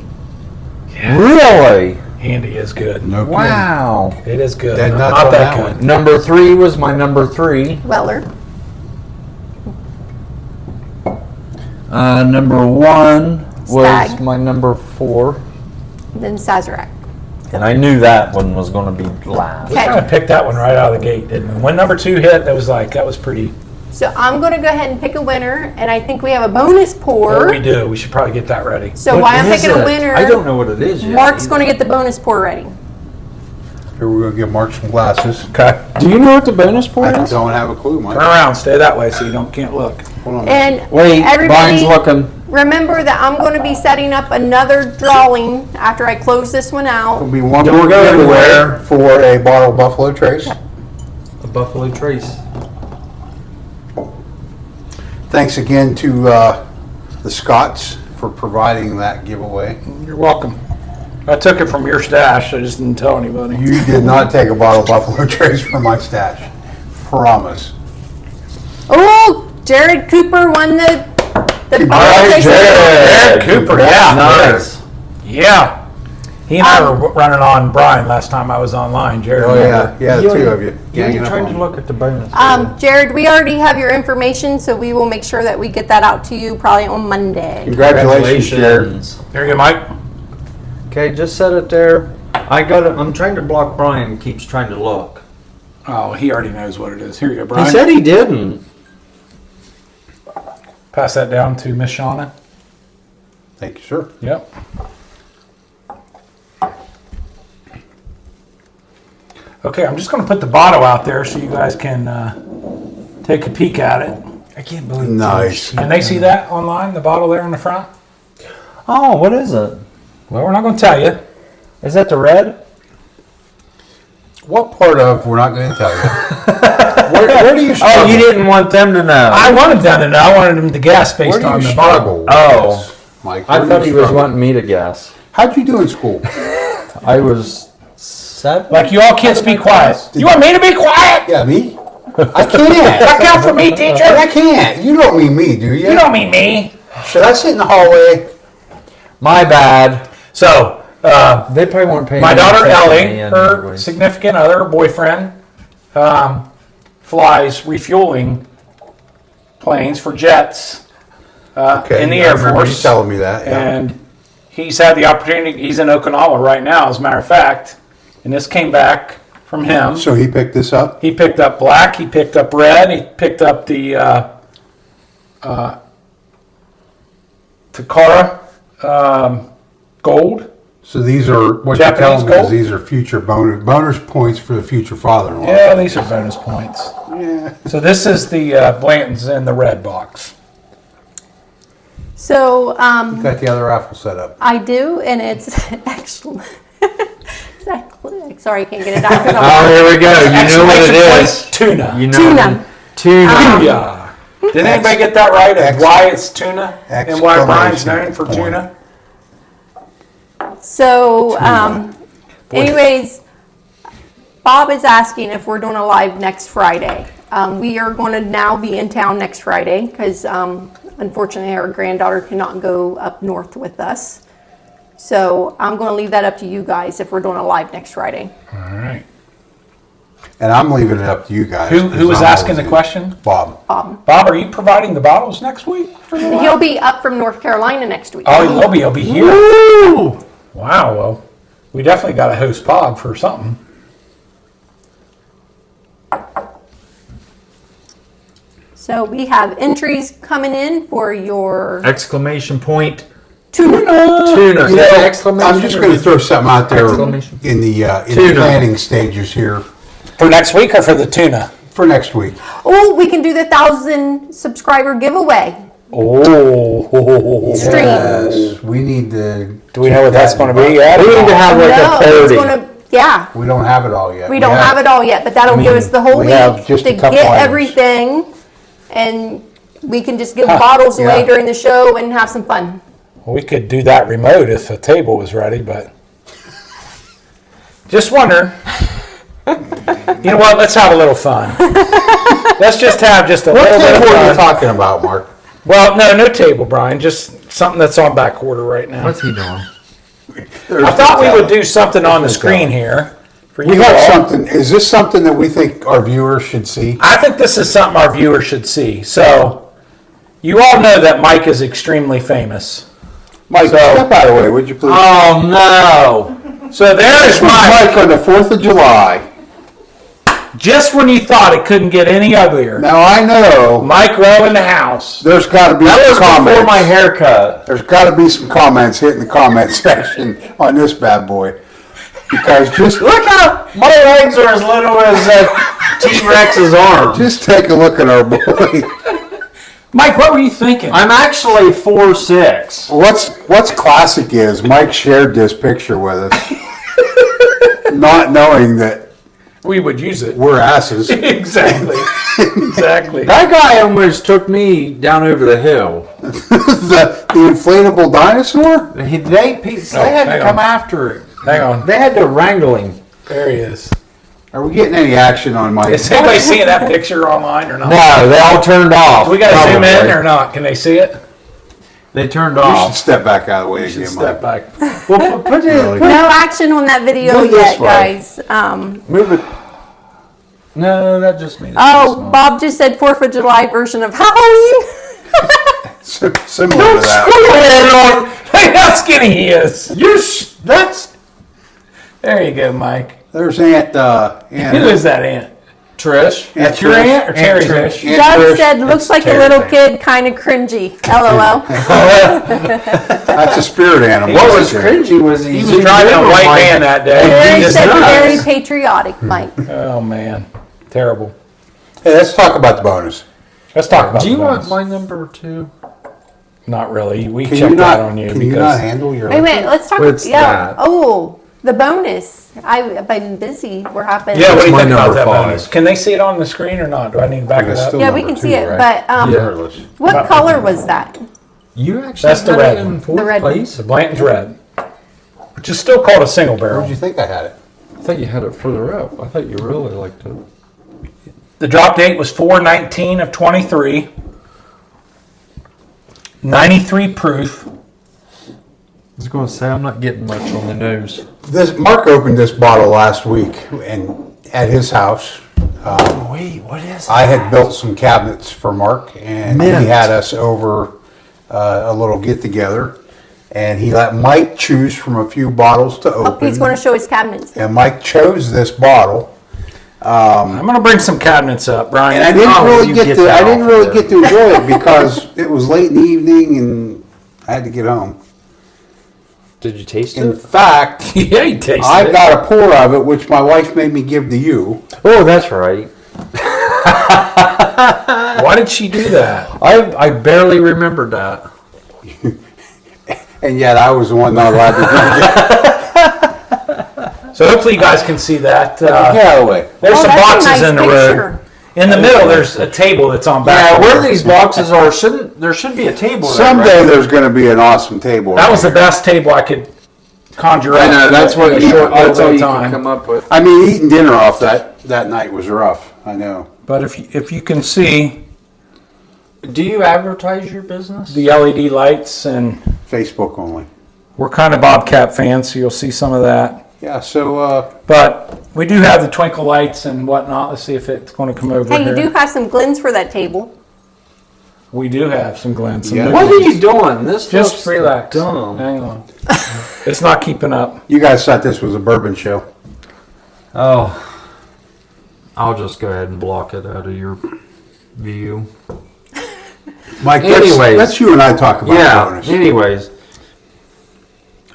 Really? Handy is good. No kidding. Wow. It is good. Dead nuts Not on that that good. one. Number 3 was my number 3. Weller. Number 1 was Stag. my number 4. Then Sazerac. And I knew that one was going to be last. We kind of picked that one right out of the gate, didn't we? When number 2 hit, that was pretty. So I'm going to go ahead and pick a winner, and I think we have a bonus pour. What we do, we should probably get that ready. So What while I'm is picking a it? winner, I don't know what it is yet. Mark's going to get the bonus pour ready. Here we're going to give Mark some glasses. Okay. Do you know what the bonus pour I is? don't have a clue, Mike. Turn around, stay that way so you can't look. Hold on. And Wait, everybody, Brian's looking. remember that I'm going to be setting up another drawing after I close this one out. There'll be one Don't more go giveaway anywhere. for a bottle of Buffalo Trace. The Buffalo Trace. Thanks again to the Scotts for providing that giveaway. You're welcome. I took it from your stash. I just didn't tell anybody. You did not take a bottle of Buffalo Trace from my stash. Promise. Oh, Jared Cooper won the All bottle right, tasting. Jared Cooper, yeah. Nice. Yeah. He and I were running on Bryan last time I was online, Jared. Oh, yeah. Yeah, the two of you. You're ganging up trying on to me. look at the bonus. Jared, we already have your information, so we will make sure that we get that out to you probably on Monday. Congratulations, Jared. There you go, Mike. Okay, just set it there. I'm trying to block Brian. Keeps trying to look. Oh, he already knows what it is. Here you go, He Bryan. said he didn't. Pass that down to Miss Shauna. Thank you, sir. Yep. Okay, I'm just going to put the bottle out there so you guys can take a peek at it. I can't believe. Nice. Can they see that online, the bottle there in the front? Oh, what is it? Well, we're not going to tell you. Is that the red? What part of we're not going to tell you? Where do you struggle? Oh, you didn't want them to know. I wanted them to know. I wanted them to guess Where based do you on the struggle? bottle. with Oh. this, Mike? I Where do thought you he was struggle? wanting me to guess. How'd you do in school? I was 7. Like, you all kids be quiet. You want me to be quiet? Yeah, me. I can't. Look out for me, teacher. I can't. You don't mean me, do you? You don't mean me. Should I sit in the hallway? My bad. So, They probably weren't paying my daughter attention to Ellie, me her anyways. significant other, her boyfriend, flies refueling planes for jets in the I Air remember you Force. telling me that. Yeah. And he's had the opportunity, he's in Okinawa right now, as a matter of fact, and this came back from him. So he picked this up. He picked up black, he picked up red, he picked up the Takara gold. So these are what Japanese you're telling me gold? is these are future bonus points for the future father-in-law. Yeah, these are bonus points. Yeah. So this is the Blanton's in the red box. So, Got the other raffle set up. I do, and it's actually, exactly, sorry, I can't get it out. Oh, here we go. You know what it Exclamation is. point, Tuna. You know Tuna. Tuna. Yeah. Did anybody get that right? Of why it's tuna and why Brian's known Exclamation for tuna? So, anyways, Bob is asking if we're doing a live next Friday. We are going to now be in town next Friday because unfortunately our granddaughter cannot go up north with us. So I'm going to leave that up to you guys if we're doing a live next Friday. All right. And I'm leaving it up to you guys. Who was I'm asking always the in. question? Bob. Bob. Bob, are you providing the bottles next week? He'll be up from North Carolina next week. Oh, he'll be here. Woo! Wow. Well, we definitely got to host Bob for something. So we have entries coming in for your Exclamation point. tuna. Tuna. You Is that know, exclamation I'm just or going to throw something out there Exclamation. in the Tuna. planning stages here For next week or for the tuna? for next week. Oh, we can do the 1,000 subscriber giveaway Oh. stream. Yes, we need to. Do we know what that's going to be yet? We need to have like No, a it's 30. gonna, yeah. We don't have it all yet. We don't have it all yet, but that'll give us the whole we have week just to a couple get items. everything, and we can just give bottles away yeah. during the show and have some fun. We could do that remote if a table was ready, but just wondering. You know what? Let's have a little fun. Let's just have just a What little bit table of are you fun. talking about, Mark? Well, no table, Brian. Just something that's on back order right now. What's he doing? I thought we would do something on the screen here for We you have all. something. Is this something that we think our viewers should see? I think this is something our viewers should see. So, you all know that Mike is extremely famous. Mike, step out of the way, would you please? Oh no! So there's Mike. Mike on the 4th of July. Just when you thought it couldn't get any uglier, Now I know Mike Rowe in the house. there's got to be That was some comments. before my haircut. There's got to be some comments hitting the comment section on this bad boy, because just Look how my legs are as little as T-Rex's arm. just take a look at our boy. Mike, what were you thinking? I'm actually 4'6". What's classic is Mike shared this picture with us, not knowing that We would use it. we're asses. Exactly. Exactly. That guy almost took me down over the hill. the inflatable dinosaur. They had to hang come on. after it. Hang on. They had to wrangle him. There he is. Are we getting any action on Mike? Is anybody seeing that picture online or not? No, they all turned off. We got to zoom in probably. or not? Can they see it? They turned You should off. step back out of the way Should again, step Mike. back. Well, put it. No action on that video Move this yet, way. guys. Move it. No, that just made it. Oh, Bob just said 4th of July version of Halloween. Similar to that. Look how skinny he is. That's There you go, Mike. There's Aunt. Who is that aunt? Trish. That's your Trish. aunt or Terry's Aunt aunt? Trish. Aunt Doug Trish. said, looks like a Terry's little aunt. kid, kind of cringy. LOL. That's a spirit animal. What was Right there. cringy was He was driving a white van that day. Terry Jesus said very Christ. patriotic, Mike. Oh, man. Terrible. Hey, let's talk about the bonus. Let's talk about Do you the want bonus. my number 2? Not really. We Can checked you not? out on you Can you not because handle your? Wait a minute, let's talk. What's Yeah. that? Oh, The bonus. I've been busy. We're hopping. Yeah, what do you my think about number that 5. bonus? Can they see it on the screen or not? Do I need to back it up? Yeah, we can see it. But Regardless. what color was that? You actually That's the had red it in one. fourth The red one. place? The Blanton's red, which is still called a single Where'd barrel. you think I had it? I thought you had it further up. I thought you really liked it. The drop date was 4/19 of 23. 93 proof. I was going to say, I'm not getting much on the nose. Mark opened this bottle last week and at his house. Wait, what is I had built some cabinets for Mark, and Mint. he had us over a little get together, and he let Mike choose from a few bottles to Oh, open. he's going to show his cabinets. And Mike chose this bottle, I'm going to bring some cabinets up, Brian. and I didn't Oh, really you get get to. that I didn't off really of get to enjoy it because it was late in the evening, and I had to get home. Did you taste In it? fact, Yeah, he tasted I it. got a pour of it, which my wife made me give to you. Oh, that's right. Why did she do that? I barely remembered that. And yet I was the one not allowed to drink it. So hopefully you guys can see that. Yeah, away. There's Oh, some that's a boxes nice in the picture. road. In the middle, there's a table that's on back. Yeah, where these boxes are, there should be a table there, Someday right? there's going to be an awesome table. That was the right here. best table I could conjure up. I know, that's what in a you, short that's little all bit you of can time. come up with. I mean, eating dinner off that night was rough. I know. But if you can see Do you advertise your business? the LED lights, and Facebook only. we're kind of Bobcat fans, so you'll see some of that. Yeah. So But we do have the twinkle lights and whatnot. Let's see if it's going to come over Hey, here. you do have some Glens for that table. We do have some Glens. Some Yeah. new What are ones. you doing? This Just looks relax. dumb. Hang on. It's not keeping up. you guys thought this was a bourbon show. Oh, I'll just go ahead and block it out of your view. Mike, Anyways. let's you and I talk about Yeah. bonus. Anyways,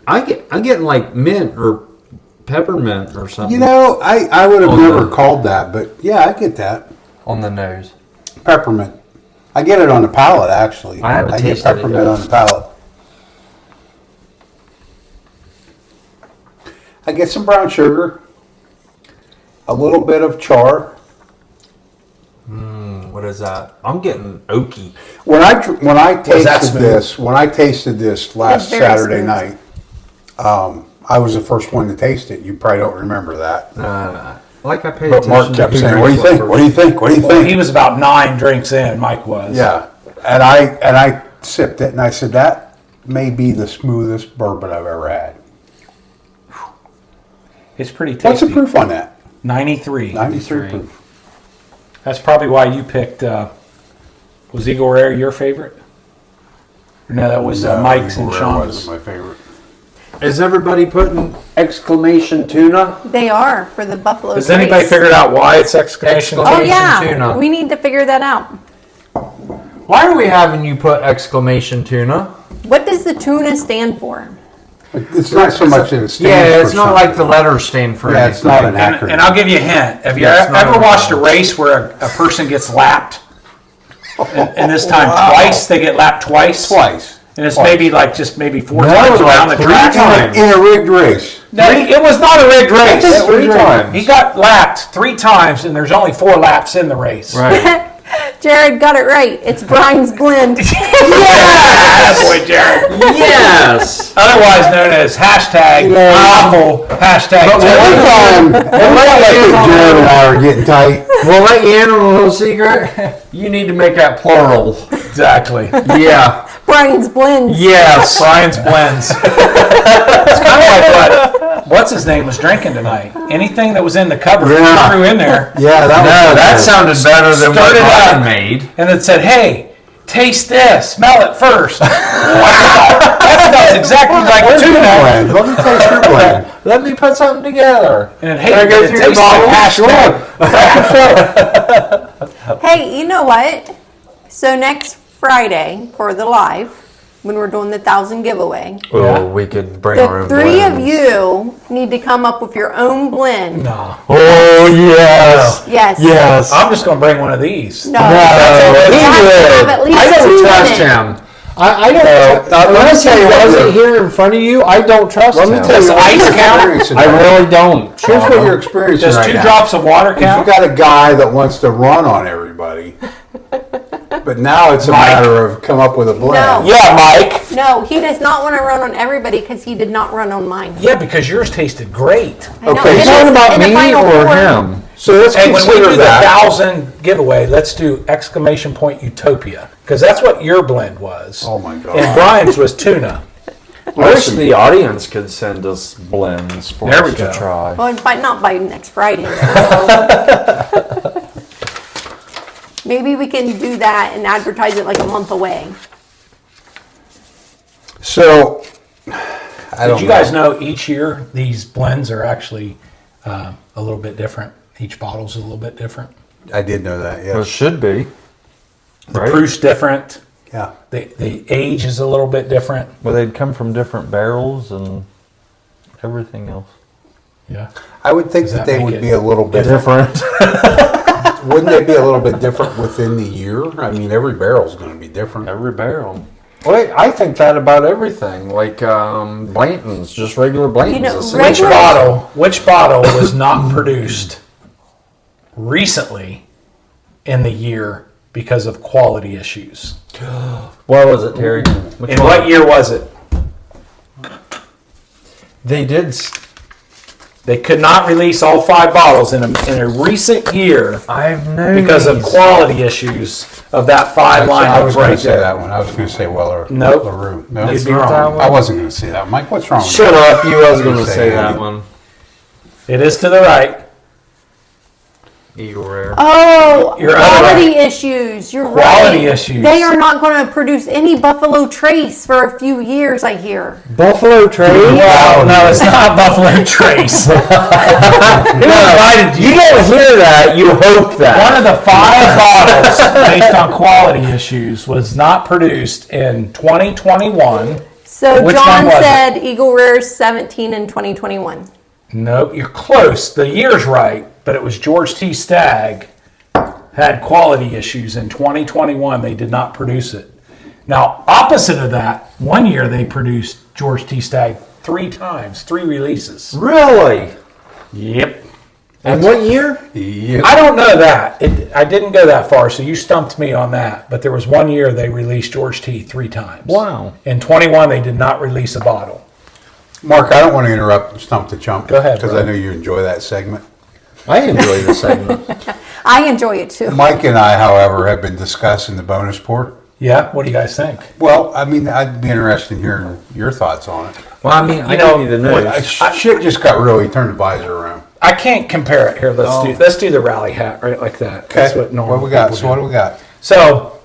I'm getting like mint or peppermint or something. You know, I would have On never the- called that, but yeah, I get that. on the nose. Peppermint. I get it on the palate, actually. I haven't get tasted it peppermint yet. on the palate. I get some brown sugar, a little bit of char. What is that? I'm getting oaky. When I that tasted smooth? this last It's very Saturday smooth. night, I was the first one to taste it. You probably don't remember that. Like I paid But attention Mark to kept who saying, "What do you drinks think? What do you think? What do you Well, he think?" was about 9 drinks in, Mike was. Yeah, and I sipped it and I said that may be the smoothest bourbon I've ever had. It's pretty tasty. What's the proof on that? 93. 93 proof. That's probably why you picked, was Eagle Rare your favorite? No, that was Mike's and Rare Sean's. wasn't my favorite. Is everybody putting exclamation tuna? They are for the Buffalo Has anybody Trace. figured out why it's exclamation? Oh Exclamation yeah, tuna. we need to figure that out. Why are we having you put exclamation tuna? What does the tuna stand for? It's not so much that it stands Yeah, it's for not like the something. letters stand for Yeah, anything. it's not an acronym. And I'll give you a hint. Have you Yeah, it's not ever a- watched a race where a person gets lapped? And this time twice, they get lapped twice? Twice. And it's Twice. maybe like just maybe 4 No, times like around the 3 track. times. In a rigged race. No, it was not a rigged race. It's 3 times. He got lapped 3 times, and there's only 4 laps in the race. Right. Jared got it right. It's Brian's blend. Yeah, boy, Jared. Yes. Otherwise known as hashtag awful, hashtag One terrible. time, I think Jared and I are getting tight. We'll let you in on a little secret. You need to make that plural. Exactly. Yeah. Brian's blends. Yes. Brian's blends. It's kind of like what's his name was drinking tonight. Anything that was in the cupboard, Yeah. he threw in there, Yeah, No, that sounded better than what Started Brian out. made. and it said, "Hey, taste this. Smell it first." Wow, that smells exactly like tuna. blend. Let me taste your blend. Let me put something together. And Can I hey, go it through the tastes like bottle? hashtag. Hey, you know what? So next Friday for the live, when we're doing the 1,000 giveaway, Oh, we could bring our the own 3 of blends. you need to come up with your own blend. No, Oh, yes. Yes. Yes. I'm just gonna bring one of these. No. No, You he have to would. have at least I 2 don't in trust it. him. I don't. Unless he wasn't here in front of you, I don't trust him. Let me tell you, Does ice count? I really don't. Here's what you're experiencing Does right 2 now. drops of water You count? got a guy that wants to run on everybody, but now it's a Mike. matter of come up with a blend. No. Yeah, Mike. No, he does not want to run on everybody because he did not run on mine. Yeah, because yours tasted great. I know. Okay, And you talking it's about in the me final or four. him? So let's Hey, when we consider do the that. 1,000 giveaway, let's do exclamation point Utopia, because that's what your blend was. Oh my God. And Brian's was tuna. I wish the audience could send us blends for There we us go. to try. Well, not by next Friday. So. Maybe we can do that and advertise it like a month away. So, I don't Did you guys know each year these blends are actually a little bit different? Each bottle's a little bit different. I did know that. Well, it Yes. should be. The Right? proof's different. Yeah. The age is a little bit different. Well, they'd come from different barrels and everything else. Yeah. I would think Does that that they make would it be a little bit. Different. Wouldn't they be a little bit different within the year? I mean, every barrel's going to be different. Every barrel. Well, I think that about everything. Like Blanton's, just regular Blanton's. You know, It's Which regular- which bottle was not produced recently in the year because of quality issues? What was it, Terry? Which And one? what year was it? They did. They could not release all 5 bottles in a recent year I've known because of these. quality issues of that 5 I lineup was going right to say there. that one. I was going to say Weller. Nope. LaRue. No, You'd be not that wrong. one? I wasn't going to say that. Mike, what's wrong with Shut you? up! You was going to Say say it. that one. It is to the right. Eagle Rare. Oh, Your other quality issues. You're Quality right. issues. They are not going to produce any Buffalo Trace for a few years, I hear. Buffalo Trace. Well, no, it's not Buffalo Trace. You don't hear that. You hope that. One of the 5 bottles, based on quality issues, was not produced in 2021. So Which John one was it? said Eagle Rare 17 in 2021. Nope, you're close. The year's right, but it was George T. Stagg had quality issues in 2021. They did not produce it. Now, opposite of that, one year they produced George T. Stagg 3 times, 3 releases. Really? Yep. And what year? Yeah. I don't know that. I didn't go that far, so you stumped me on that. But there was one year they released George T. 3 times. Wow. In 21, they did not release a bottle. Mark, I don't want to interrupt and Stump the Chump. Go ahead, Because bro. I know you enjoy that segment. I enjoy the segment. I enjoy it too. Mike and I, however, have been discussing the bonus pour. Yeah, what do you guys think? Well, I mean, I'd be interested in hearing your thoughts on it. Well, I mean, I know, gave you the news. Shit just got really turned the visor around. I can't compare it here. Let's do the rally hat right like that. Okay. That's what normal What we got? people So what do. do we got? So,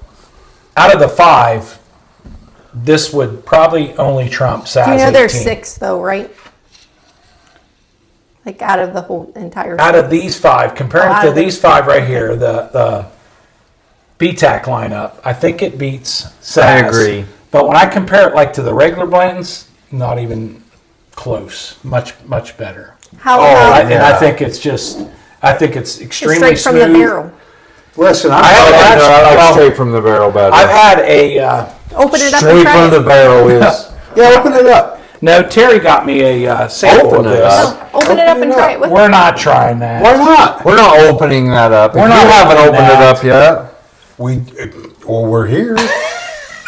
out of the 5, this would probably only trump Saz You know 18. there's 6 though, right? Like out of the whole entire. Out of these 5, comparing Oh, out to of the- these 5 right here, the BTAC lineup, I think it beats Saz. I agree. But when I compare it like to the regular blends, not even close. Much better. How And about I think it's extremely straight from smooth. the barrel? Listen, I have I like well, straight from the barrel better. I've had a Open it up and straight try from the it. barrel is. yeah, open it up. no. Terry got me a sample Open of it this. up. No, open it up and try it with. We're not trying that. Why not? We're not opening that up. We're If not you haven't opening opened that. it up yet. Well, we're here.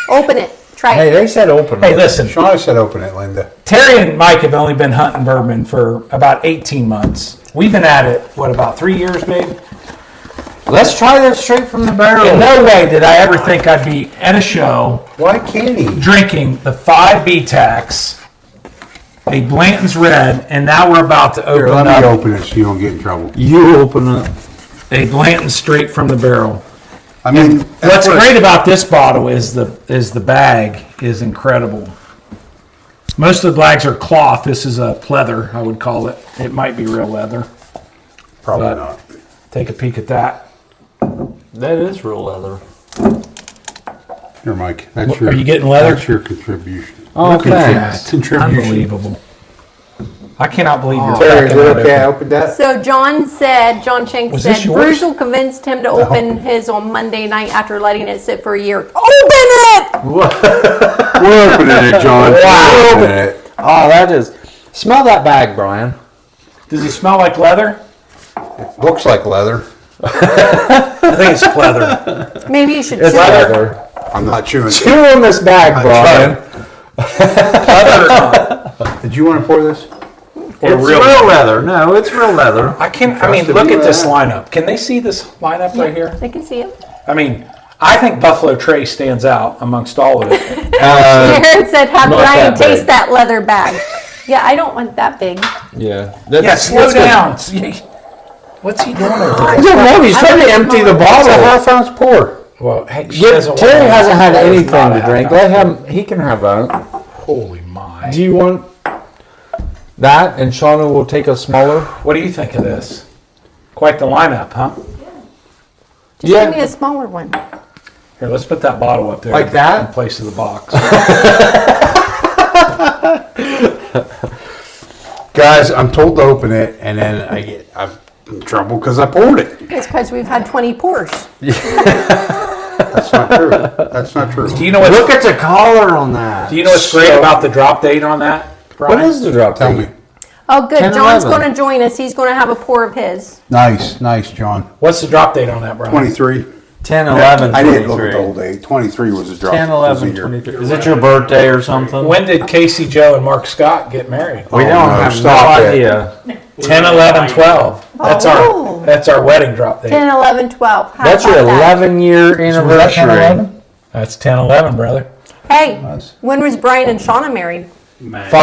Open it. Try Hey, it. they said open Hey, it. listen. Shauna said open it, Linda. Terry and Mike have only been hunting bourbon for about 18 months. We've been at it, what, about 3 years, babe? Let's try that straight from the barrel. In no way did I ever think I'd be at a show Why can't he? drinking the 5 BTACs, a Blanton's Red, and now we're about to Here, open let me up open it so you don't get in trouble. You open it. a Blanton straight from the barrel. I mean, What's great about this bottle is the bag is incredible. Most of the bags are cloth. This is a pleather, I would call it. It might be real leather. Probably but- not. Take a peek at that. That is real leather. Here, Mike. That's Are you getting leather? That's your contribution. Oh, thanks. Contribution. Unbelievable. I cannot believe you're Terry, is cracking it that okay I open. opened that? So John Shank Was said this yours? Bruce convinced him to open his on Monday night after letting it sit for a year. Open it! We're opening it, John. Wow. We're opening it. Oh, that is. Smell that bag, Brian. Does it smell like leather? Looks like leather. I think it's pleather. Maybe you should It's chew it. leather. I'm not chewing. Chew on this bag, Brian. Did you want to pour this? It's real leather. No, it's real leather. I mean, Trust look me at this with lineup. Can they see this lineup right here? They can see it. I mean, I think Buffalo Trace stands out amongst all of it. Jared said, have not Brian that big. taste that leather bag. Yeah, I don't want that big. Yeah. Yeah, slow down. What's he doing over I there? don't know. He's trying to empty the It's a bottle. half-ounce pour. Well, hey, she Yeah, doesn't Terry want hasn't had that is anything not to a drink. half Let him. He can have that. ounce. Holy my. Do you want that? And Shauna will take a smaller. What do you think of this? Quite the lineup, huh? Just Yeah. give me a smaller one. Here, let's put that bottle up there. Like that? In place of the box. Guys, I'm told to open it, and then I'm in trouble because I poured it. It's because we've had 20 pours. That's not true. That's not true. Do you know what's, Look at the collar on that. do you know what's great about the drop date on that, Brian? What is the drop? Tell date? me. Oh, good. 10, John's 11. going to join us. He's going to have a pour of his. Nice, John. What's the drop date on that, Brian? 23. 10, 11, I didn't look at the 23. whole day. 23 was a drop. 10, was a 11, year. 23. Is it your birthday or something? When did Casey, Joe, and Mark Scott get married? We Oh, don't no, have stop no it. idea. 10, 11, 12. Oh. That's our wedding drop date. 10, 11, 12. How That's your about that? 11-year anniversary. That's 10, 11, brother. Hey, when was Brian and Shauna married? 529.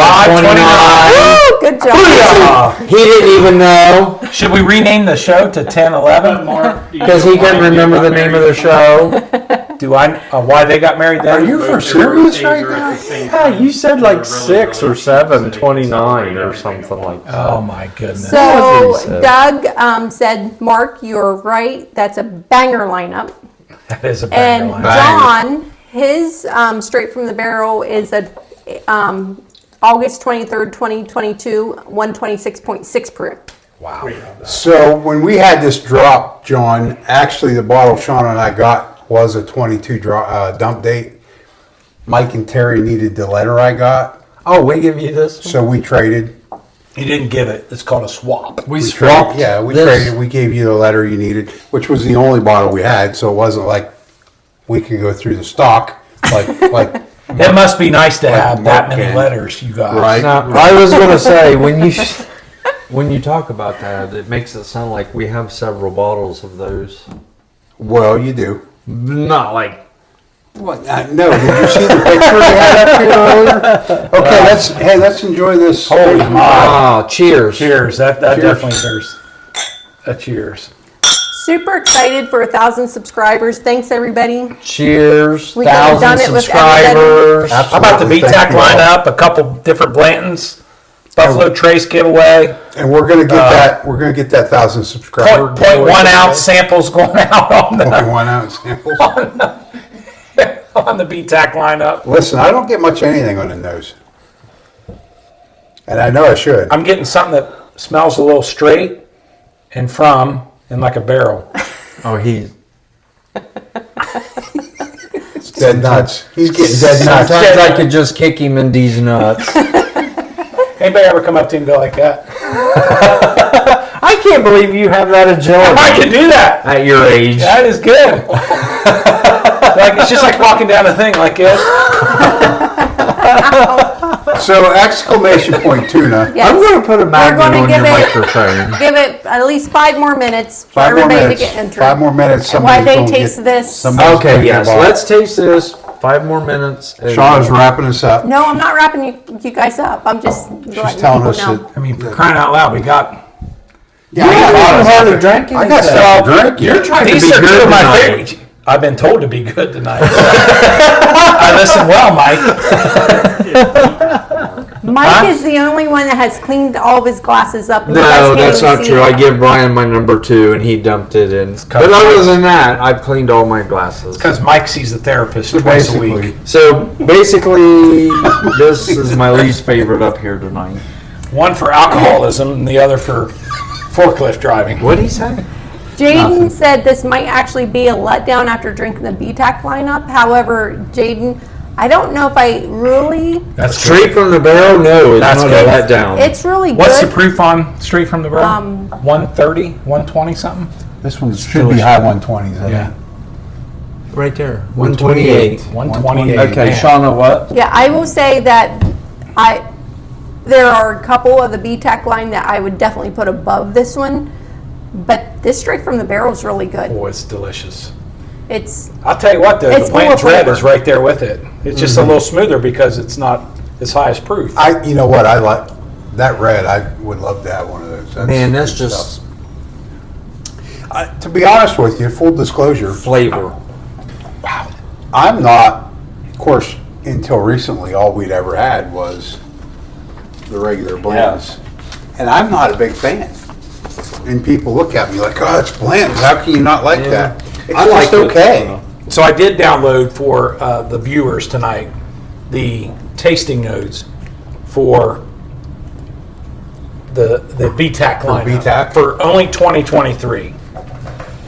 Woo, good job. He didn't even know Should we rename the show to 10, 11? because he couldn't remember the name of the show. Do I? Why they got married then? Are you for serious right now? Yeah, you said like 6 or 7, 29 or something like that. Oh my goodness. So That's what he said. Doug said, Mark, you're right. That's a banger lineup. That is a And banger line. John, his straight from the barrel is a August 23rd, 2022, 126.6 proof. Wow. So when we had this drop, John, actually the bottle Sean and I got was a 22 dump date. Mike and Terry needed the letter I got, Oh, we give you this? so we traded. He didn't give it. It's called a swap. We Swapped, yeah, we this. traded. We gave you the letter you needed, which was the only bottle we had, so it wasn't like we could go through the stock like It must be nice to have that Mark many can. letters, you guys. right. Now, I was going to say, when you talk about that, it makes it sound like we have several bottles of those. Well, you do. Not like. What? No, did you see the picture we had up here earlier? Okay, let's enjoy this. Holy my. Ah, cheers. Cheers. That Cheers. definitely there's a cheers. Super excited for 1,000 subscribers. Thanks, everybody. Cheers. We couldn't have done 1,000 it with subscribers. How about the Absolutely. BTAC Thank you all. lineup? A couple different Blantons. Buffalo Trace giveaway. And we're gonna get that. We're gonna get that 1,000 subscriber. 0.1 ounce samples going out on the 0.1 ounce samples. on the BTAC lineup. Listen, I don't get much anything on the nose, and I know I should. I'm getting something that smells a little straight and like a barrel. Oh, he's. It's dead nuts. He's getting dead nuts. Sometimes I could just kick him in these nuts. Anybody ever come up to you and go like that? I can't believe you have that agility I can do that. at your age. That is good. Like it's just like walking down a thing like this. So exclamation point tuna. Yes. I'm going to put a magnet gonna on give your it- microphone. Give it at least 5 more minutes for 5 more everybody minutes. to get entered. 5 more minutes. And while Somebody's they gonna taste get- this. somebody's Okay, gonna yes. get bought. Let's taste this. 5 more minutes. and- Shauna's wrapping us up. No, I'm not wrapping you guys up. I'm just letting telling people us know. that- I mean, for crying out loud, we got. Yeah, You haven't hardly drank I got anything. stuff to drink. You're trying to These be are two good of my tonight. favorite. I've been told to be good tonight. I listen well, Mike. Mike is the only one that has cleaned all of his glasses up. You guys No, can't that's even not see true. it. I give Brian my number 2 and he dumped it in. But other than that, I've cleaned all my glasses. Because Mike sees the therapist twice a week. So basically, this is my least favorite up here tonight. One for alcoholism and the other for forklift driving. What did he say? Jaden said this might actually be a letdown after drinking the BTAC lineup. However, Jaden, I don't know if I really. That's Straight from the barrel? No, it's That's not good. a letdown. It's really good. What's the proof on straight from the barrel? 130, 120 something? This one should be high 120s, I Yeah. think. Right there. 128. 128. Okay, Man. Shauna, what? Yeah, I will say that there are a couple of the BTAC line that I would definitely put above this one, but this straight from the barrel is really good. Oh, it's delicious. It's I'll tell you what, the It's full of Blanche Red flavor. is right there with it. It's just a little smoother because it's not as high as proof. You know what, I like, that red, I would love to have one of those. Man, that's good just stuff. To be honest with you, full disclosure, flavor. I'm not, of course, until recently, all we'd ever had was the regular blends. And I'm not a big fan. And people look at me like, oh, it's blends, how can you not like that? It's I like just it. okay. So I did download for the viewers tonight the tasting notes for the BTAC lineup BTAC? for only 2023.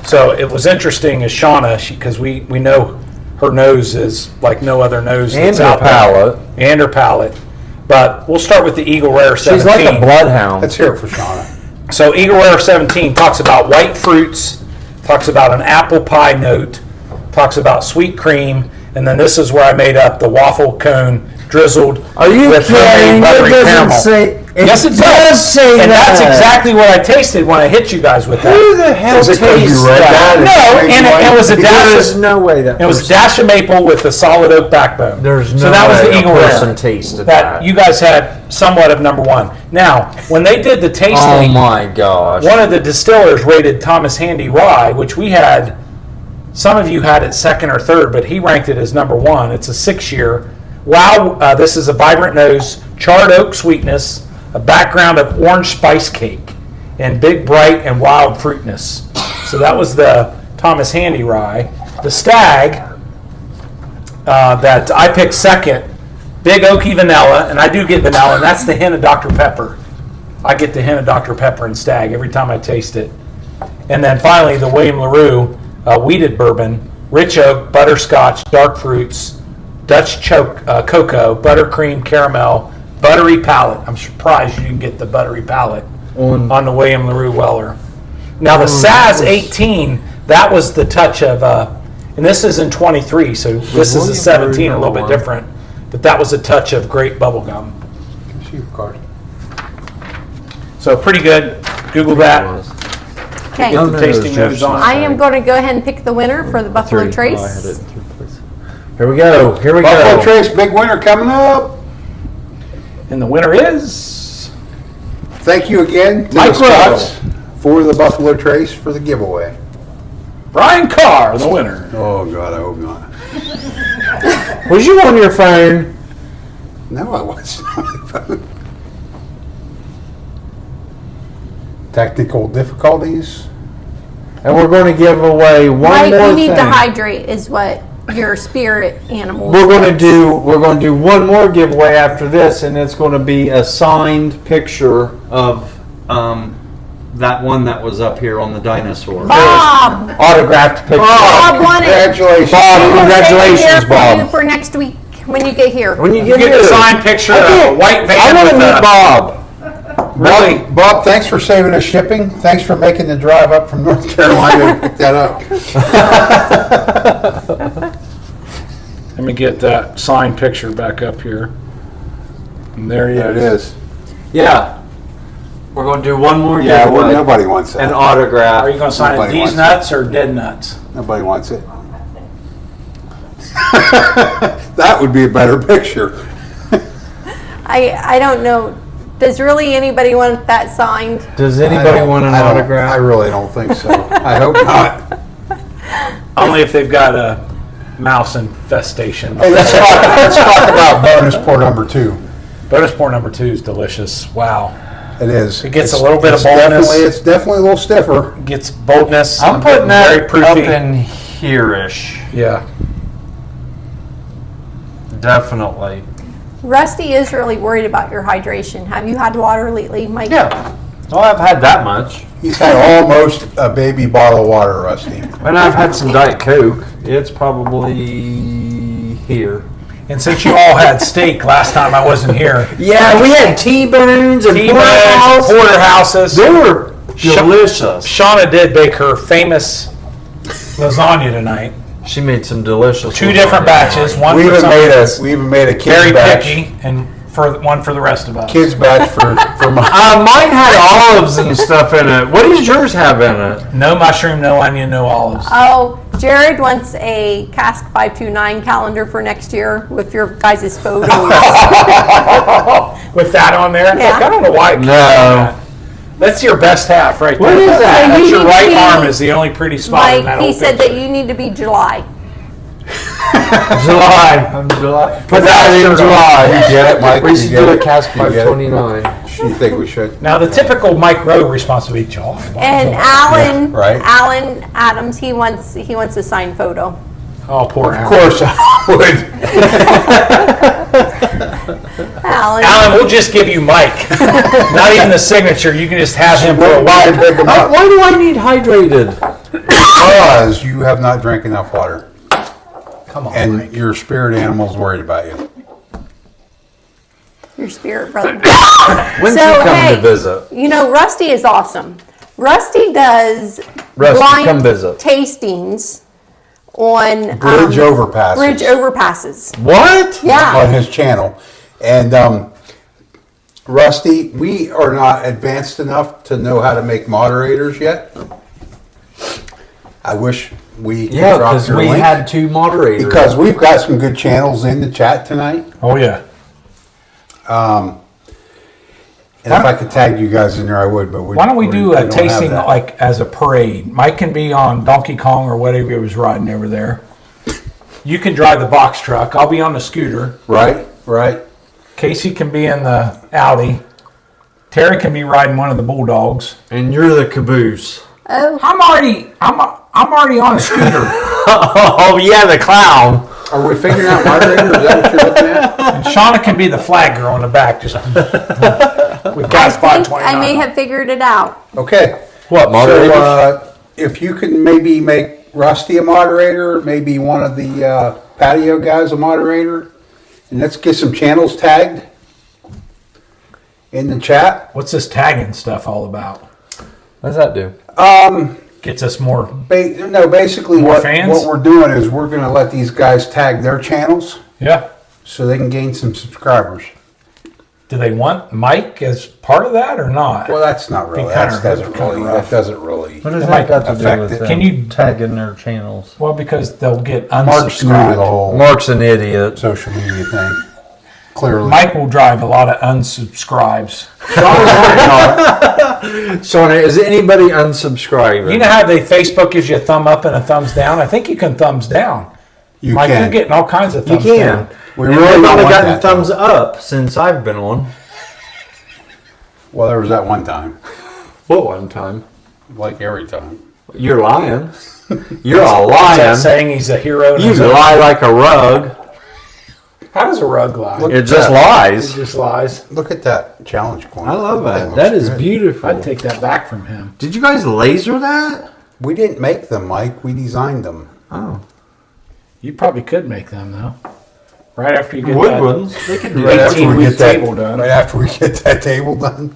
So it was interesting as Shauna, because we know her nose is like no other nose And that's her out there. palate. And her palate. But we'll start with the Eagle Rare 17. She's like a bloodhound. Let's hear it for Shauna. So Eagle Rare 17 talks about white fruits, talks about an apple pie note, talks about sweet cream, and then this is where I made up the waffle cone drizzled Are you with kidding? homemade buttery It doesn't caramel. say. Yes, it does. say and that. that's exactly what I tasted when I hit you guys with that. Who the hell Is it 'cause you tastes read that? that? No, and it was a There's dash. no way that It was a dash of maple with a solid oak backbone. There's no so that was way the a Eagle person Rare tasted that that. you guys had somewhat of number one. Now, when they did the Oh tasting, my gosh. one of the distillers rated Thomas Handy Rye, which we had, some of you had it second or third, but he ranked it as number one. It's a 6-year. Wow, this is a vibrant nose, charred oak sweetness, a background of orange spice cake, and big, bright, and wild fruitness. So that was the Thomas Handy Rye. The Stag that I picked second, big oaky vanilla, and I do get vanilla, and that's the hint of Dr. Pepper. I get the hint of Dr. Pepper and Stag every time I taste it. And then finally, the William LaRue wheated bourbon, rich oak, butterscotch, dark fruits, Dutch cocoa, buttercream, caramel, buttery palate. I'm surprised you didn't get the buttery palate on the William LaRue Weller. Now the Saz 18, that was the touch of, and this is in 23, so this is a 17, a little bit different, but that was a touch of great bubblegum. So pretty good. Google that. okay. Get the tasting notes on. I am going to go ahead and pick the winner for the Buffalo Trace. Here we go. Here we Buffalo go. Trace, big winner coming up. And the winner is Thank you again to the Mike Scots for the Buffalo Trace for the giveaway. Bryan Carr, the winner. Oh, God, I hope not. Was you on your phone? No, I wasn't. Technical difficulties. And we're going to give away one Mike, more you need thing. to hydrate is what your spirit animal We're going to says. do one more giveaway after this, and it's going to be a signed picture of that one that was up here on the dinosaur. Bob! Autographed picture. Bob won it. Congratulations. Bob, We'll congratulations, save it there for Bob. you for next week when you get here. When you You get get here, the signed picture of a white I van want to with meet a Bob. really. Bob, thanks for saving us shipping. Thanks for making the drive up from North Carolina to pick that up. Let me get that signed picture back up here. And there he There it is. is. Yeah. We're going to do one more Yeah, well, giveaway. nobody wants that. An autograph. Are you going to sign it Nobody D's wants nuts or dead nuts? Nobody wants it. That would be a better picture. I don't know. Does really anybody want that signed? Does anybody want an I autograph? really don't think so. I hope not. Only if they've got a mouse infestation. Hey, let's talk about bonus pour number 2. Bonus pour number 2 is delicious. Wow. It is. It gets a little bit of boldness. It's definitely a little stiffer. Gets boldness. I'm putting very that proofy. up in here-ish. Yeah. Definitely. Rusty is really worried about your hydration. Have you had water lately, Mike? Yeah. Well, I've had that much. He's had almost a baby bottle of water, Rusty. And I've had some Diet Coke. It's probably here. And since you all had steak last time I wasn't here, Yeah, we had T-bones and T-bones, porterhouses. They were delicious. Shauna did bake her famous lasagna tonight. She made some delicious. Two different batches. One We for even somebody that's made a kids very batch. picky, and one for the rest of us. Kids batch for my. Mine had olives and stuff in it. What does yours have in it? No mushroom, no onion, no olives. Oh, Jared wants a Cask 529 calendar for next year with your guys' photos. With that on there? Yeah. Look, I don't know why. I keep No. saying that. That's your best half right What there. is that? That's You your need right to- arm is the only pretty spot in that Mike, he whole said picture. that you need to be July. July. July. Put that in July. You get it, Mike? We You should get do a it? Cask You get it? 529. You think we should? Now, the typical Mike Rowe responsibility, July. And Alan, right. Alan Adams, he wants a signed photo. Oh, poor Of Alan. course I would. Alan, We'll just give you Mike. Not even the signature. You can just have him for a Why while. pick 'em up? Why do I need hydrated? Because you have not drank enough water, Come on, and Mike. your spirit animal's worried about you. your spirit brother. When's So, he coming hey, to visit? You know, Rusty is awesome. Rusty does Rusty, blind come visit. tastings on Bridge overpasses. Bridge overpasses. What? Yeah. On his channel, and Rusty, we are not advanced enough to know how to make moderators yet. I wish we could Yeah, drop because your we link. had two moderators. Because we've got some good channels in the chat tonight. Oh, yeah. And if I could tag you guys in there, I would. But Why don't we do a don't have tasting that. like as a parade? Mike can be on Donkey Kong or whatever he was riding over there. You can drive the box truck. I'll be on the scooter. Right, right. Casey can be in the Audi. Terry can be riding one of the Bulldogs. And you're the caboose. Oh, I'm already on a scooter. Oh, yeah, the clown. Are we figuring out moderator? Is that what you're looking at? And Shauna can be the flag girl in the back. Just with I gas by think 29. I may have figured it out. Okay. What, moderators? So, if you can maybe make Rusty a moderator, maybe one of the patio guys a moderator, and let's get some channels tagged in the chat. What's this tagging stuff all about? What does that do? Gets us more. Basically More what fans? what we're doing is we're going to let these guys tag their channels Yeah. so they can gain some subscribers. Do they want Mike as part of that or not? Well, that's not really. Be kinda- That doesn't kinda really. rough. That doesn't really. What does It that might got to do affect with it. them Can you- tagging their channels? Well, because they'll get Mark's new to the unsubscribed. whole Mark's an idiot. social media thing. Clearly. Mike will drive a lot of unsubscribes. Shauna, is anybody unsubscribing? You know how they Facebook gives you a thumb up and a thumbs down? I think you can thumbs down. you Mike, can. you're getting all kinds of you thumbs can. down. We And really I've don't only want gotten that, thumbs though. up since I've been on. Well, there was that one time, What one time? like every time. You're lying. You're a Is that lion. saying he's a hero? in You his own- lie like a rug. How does a rug lie? Look It at just that. It lies. just lies. Look at that challenge coin. I love that. looks That is good. beautiful. I'd take that back from him. Did you guys laser that? We didn't make them, Mike. We designed them. Oh. You probably could make them though. Right after you get Wood that ones. They can do Right that. after we 18-week get that table done. Right after we get that table done.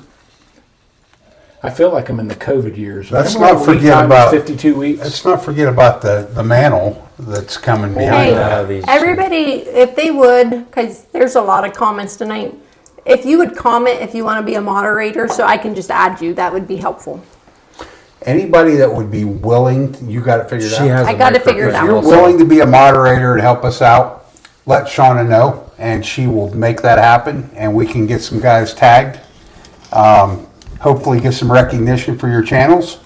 I feel like I'm in the COVID years. Let's Remember not when lead forget time was about- 52 weeks. Let's not forget about the mantle that's coming behind Hey, that. everybody, if they would, because there's a lot of comments tonight, if you would comment if you want to be a moderator so I can just add you, that would be helpful. Anybody that would be willing, you got it figured out. She has I a got it figured microphone out. If you're also. willing to be a moderator and help us out, let Shauna know, and she will make that happen, and we can get some guys tagged. Hopefully get some recognition for your channels.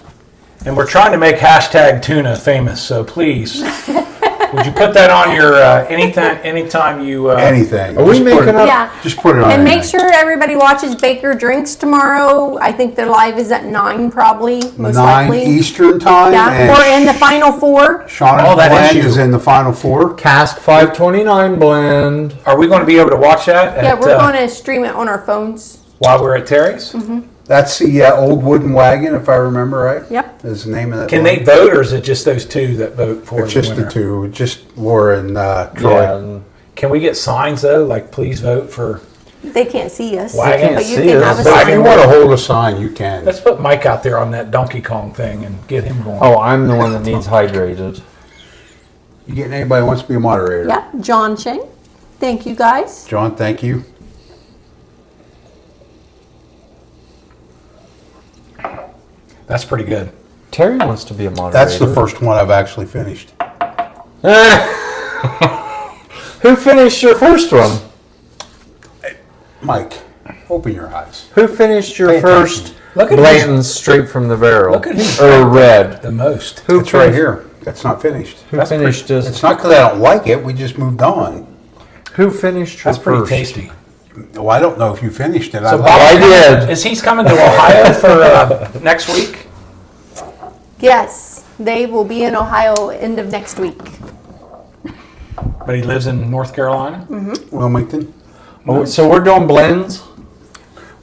And we're trying to make hashtag tuna famous, so please Would you put that on your anytime you? Anything. Are we Just put making it- up? Yeah. Just put it on. And make anything. sure everybody watches Baker Drinks tomorrow. I think the live is at 9 probably, most 9 likely. Eastern time. Yeah, and we're in the final 4. Shauna's Oh, that is blend you. is in the final 4. Cask 529 blend. Are we going to be able to watch that? Yeah, at, we're going to stream it on our phones. while we're at Terry's. That's the old wooden wagon, if I remember right. Yep. Is the name of that. Can one. they vote, or is it just those two that vote for It's the just winner? the two. Just Laura and Troy. Yeah, and Can we get signs though, like please vote for? They can't see us, Well, I can't but you see can us, have a but If you sign. want to hold a sign, you can. Let's put Mike out there on that Donkey Kong thing and get him going. oh, I'm the one that needs hydrated. You getting anybody who wants to be a moderator? Yeah, John Shane. Thank you guys. John, thank you. That's pretty good. Terry wants to be a moderator. That's the first one I've actually finished. Who finished your first one? Mike, open your eyes. Who finished your Pay first attention. Look at Blanton straight from the barrel? Look at who's or red. the most. Who It's right here. That's not finished. Who That's finished this? It's not because I don't like it. We just moved on. Who finished your That's pretty first? tasty. Well, I don't know if you finished it. So like I it. did. Is he's coming to Ohio for next week? Yes, they will be in Ohio end of next week. But he lives in North Carolina. Wilmington. Oh, so we're doing blends?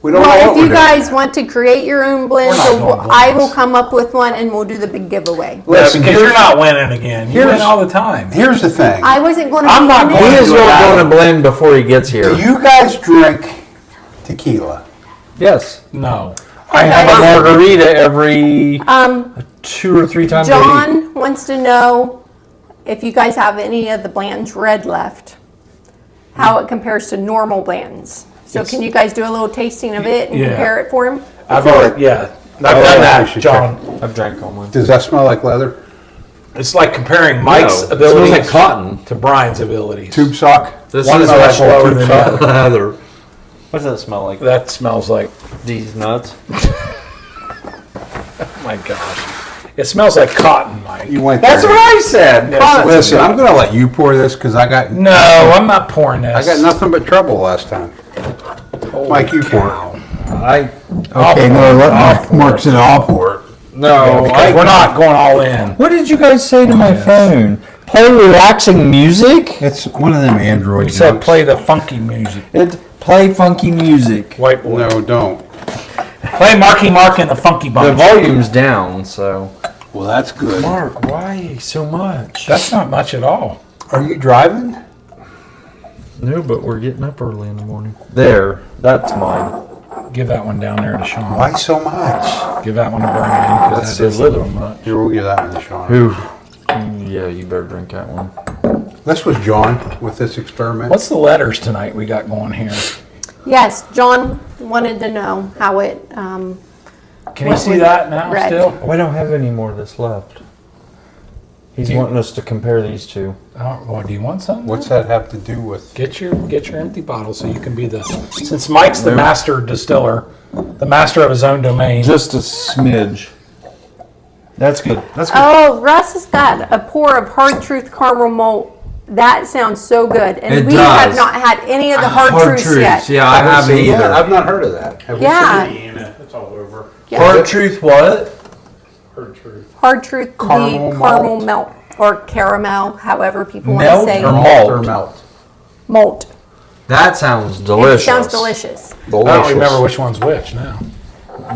We don't know Well, what if you we're doing. guys want to create your own blend, We're not doing I will blends. come up with one and we'll do the big giveaway. Listen, because you're not winning again. You win here's- all the time. Here's the thing. I wasn't going to. I'm not He going is to not allow- going to blend before he gets here. Do you guys drink tequila? Yes. No. I have a margarita every 2 or 3 times a week. John wants to know if you guys have any of the Bland's red left, how it compares to normal Bland's. So can you guys do a little tasting of it and Yeah. compare it for him? I've already, yeah. I've I done think we that, should John. I've drank all mine. Does that smell like leather? It's like comparing Mike's No, it abilities smells like cotton. to Brian's abilities. Tube sock? This One is like much lower tube than sock the other. leather. What does that smell like? That smells like, These nuts. oh my gosh. It smells like cotton, Mike. You went That's there. what I said. Yes. Listen, I'm going to let you pour this because I got No, I'm not pouring this. I got nothing but trouble last time. Mike, you pour it. Okay, no, let Mark said I'll pour it. No, Because we're not going all in. What did you guys say to my phone? Play relaxing music? It's one of them Android. We said jokes. play the funky music. Play funky music. White boy. No, don't. Play Marky Mark and the Funky The Bunch. volume's down, so. Well, that's good. Mark, why so much? That's not much at all. Are you driving? No, but we're getting up early in the morning. There, that's mine. Give that one down there to Sean. Why so much? Give that one to Bryan. 'Cause That's that is a little much. Here, we'll give that one to Sean. Who? Yeah, you better drink that one. This was John with this experiment. What's the letters tonight we got going here? Yes, John wanted to know how it. Can you What see would- that now red. still? We don't have any more of this left. He's wanting us to compare these two. Oh, well, do you want some? What's that have to do with? Get your empty bottle so you can be the. Since Mike's the master distiller, the master of his own domain. Just a smidge. That's good. That's good. Oh, Russ has got a pour of Hard Truth caramel malt. That sounds so good, and It we have does. not had any of the Hard, Truths yet. Yeah, I haven't seen that? either. I've not heard of that. Have we Yeah. seen it? It's all over. Hard truth, what? Hard truth. Hard Truth, Caramel the caramel malt. melt or caramel, however people want Melt to say or Malt malt? or melt? malt. That sounds It delicious. sounds delicious. I don't remember which one's which now.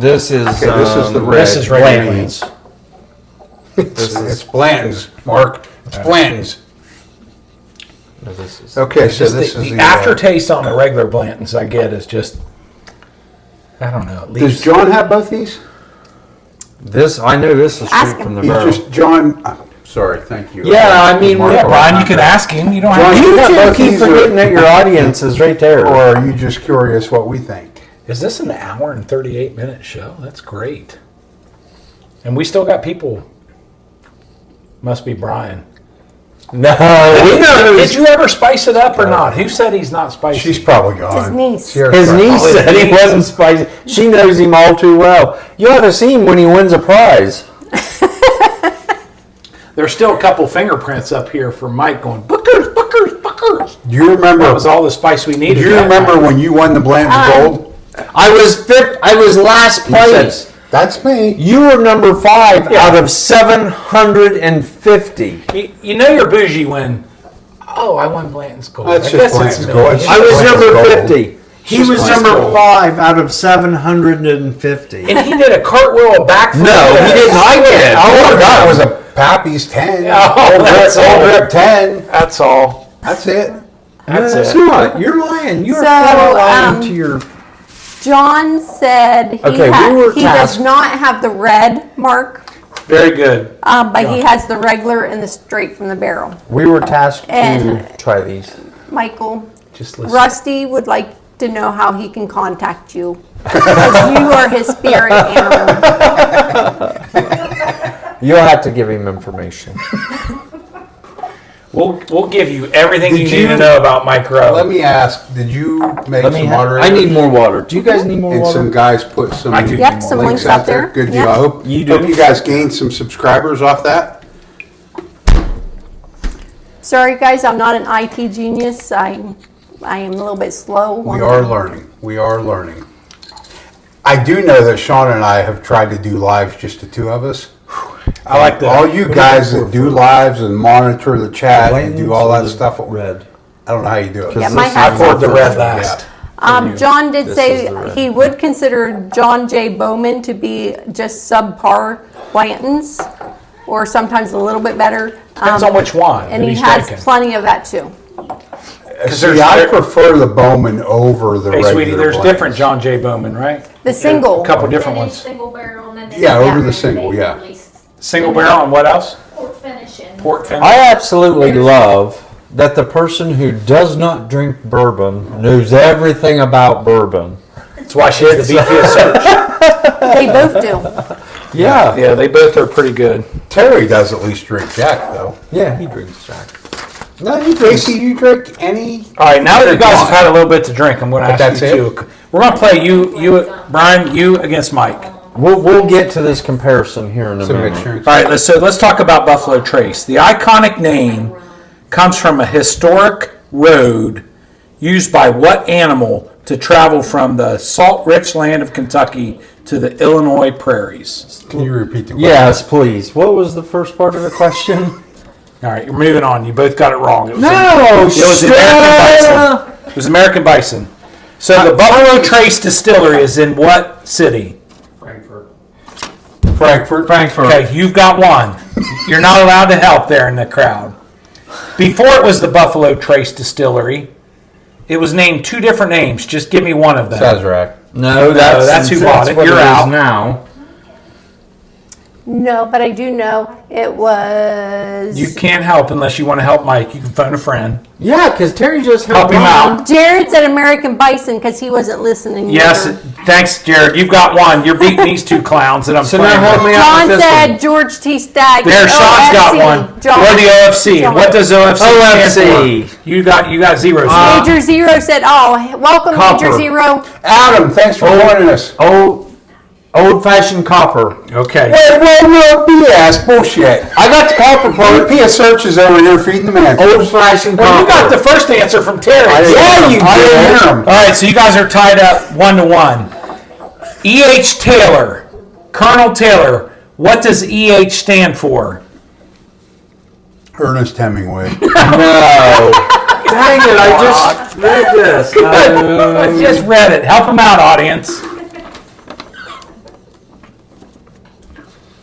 This is Okay, this is the red. This is regular Blanton's. It's Blanton's, Mark. It's Blanton's. No, this is. Okay, so Just this the is the. aftertaste on the regular Blanton's I get is just, I don't know. At Does least John have both these? This I know. This is Ask straight from him. the He's barrel. just John. Sorry, thank you. Yeah, I mean, Mark, yeah, or Brian, you not. can ask him. You don't have Brian, to. You Yeah, two both keep these are- forgetting that your audience is right there. Or are you just curious what we think? Is this an hour and 38-minute show? That's great. And we still got people. Must be Brian. No, we know Did you ever spice it up or not? Who said he's not spicy? She's probably gone. His niece. Sierra's his probably- niece his said he niece. wasn't spicy. She knows him all too well. You ought to see him when he wins a prize. There's still a couple fingerprints up here from Mike going, Bookers, Bookers, Bookers. Do you remember? That was all the spice we needed. Do you that remember night. when you won the Blanton Gold? I was last place. That's me. You were number 5 Yeah. out of 750. You know you're bougie when, I won Blanton's Gold. That's I just guess Blanton's it's Gold. me. I was Blanton's number Gold. 50. He Just was Blanton's number Gold. 5 out of 750. And he did a cartwheel, a backflip. No, he didn't. I did. Oh, God, it was a Pappy's 10. Oh, that's all. Old Rip 10. That's all. That's it. That's That's it. not. You're lying. You're So, flat lying to your. John said he, Okay, we were he does tasked- not have the red mark, Very good. but he has the regular and the straight from the barrel. We were tasked And- to try these. Michael, Just listen. Rusty would like to know how he can contact you. Because you are his spirit animal. You'll have to give him information. We'll give you everything Did you need to you- know about Mike Rowe. Let me ask, did you make Let me. some I moderators? need more water. Do you guys need more And some water? guys put some I do. Yep, some links links out there. Good deal. Yep. I hope You hope do. you guys gained some subscribers off that. Sorry, guys, I'm not an IT genius. I am a little bit slow. We are learning. We are learning. I do know that Sean and I have tried to do lives, just the two of us. I like that. All you guys that do lives and monitor the chat and do all that Blandings or stuff. Red. I don't know how you do it. Yeah, my This is I hat's poured the off. red last. John did This say is the red. he would consider John J. Bowman to be just subpar Blanton's, or sometimes a little bit better. Depends on which one And that he he's has drinking. plenty of that too. See, I prefer the Bowman over the Hey, regular sweetie, there's Blanton's. different John J. Bowman, right? The single. A couple different Finish, ones. single barrel, and then they Yeah, over the they single, yeah. release Single barrel and what else? Port finish and Port finish. I absolutely love that the person who does not drink bourbon knows everything about bourbon. That's why she's the VP of search. They both do. Yeah. Yeah, they both are pretty good. Terry does at least drink Jack, though. Yeah, he drinks Jack. No, you, Casey, you drink any? All right, now that you guys have had a little bit to drink, I'm going to But ask that's you two. We're going to play you, Brian, you against Mike. We'll get to this comparison here in a Some minute. mixture. All right, let's talk about Buffalo Trace. The iconic name comes from a historic road used by what animal to travel from the salt-rich land of Kentucky to the Illinois prairies? Can you repeat the question? Yes, please. What was the first part of the question? All right, you're moving on. You both got it wrong. It was No, American bison. It was American bison. So the Buffalo Trace Distillery is in what city? Frankfurt. Okay, you've got one. You're not allowed to help there in the crowd. Before it was the Buffalo Trace Distillery, it was named two different names. Just give me one of them. Sazerac. No, that's who bought it. what You're is out. now. No, but I do know it was. You can't help unless you want to help Mike. You can phone a friend. Yeah, because Terry just Help him out. Jared said American Bison because he wasn't listening. Yes, either. thanks, Jared. You've got one. You're beating these two clowns that I'm So playing now help with. me out John with this said one. George T. Stagg. There, Sean's got OFC. one. John. We're the OFC. John. What does OFC stand OFC. for? You got zeros. Major Zero said, "Oh, welcome, Copper. Major Zero." Adam, thanks for joining us. Old-fashioned copper. Okay. Whoa, BS, bullshit. I got the copper part. VP of Search is over here feeding the man. Old-fashioned Well, you got copper. the first answer from Terry. I didn't hear him. All right, so you guys are tied up 1-1. E.H. Taylor, Colonel Taylor, what does E.H. stand for? Ernest Hemingway. No. Dang it, I just read this. I just read it. Help him out, audience.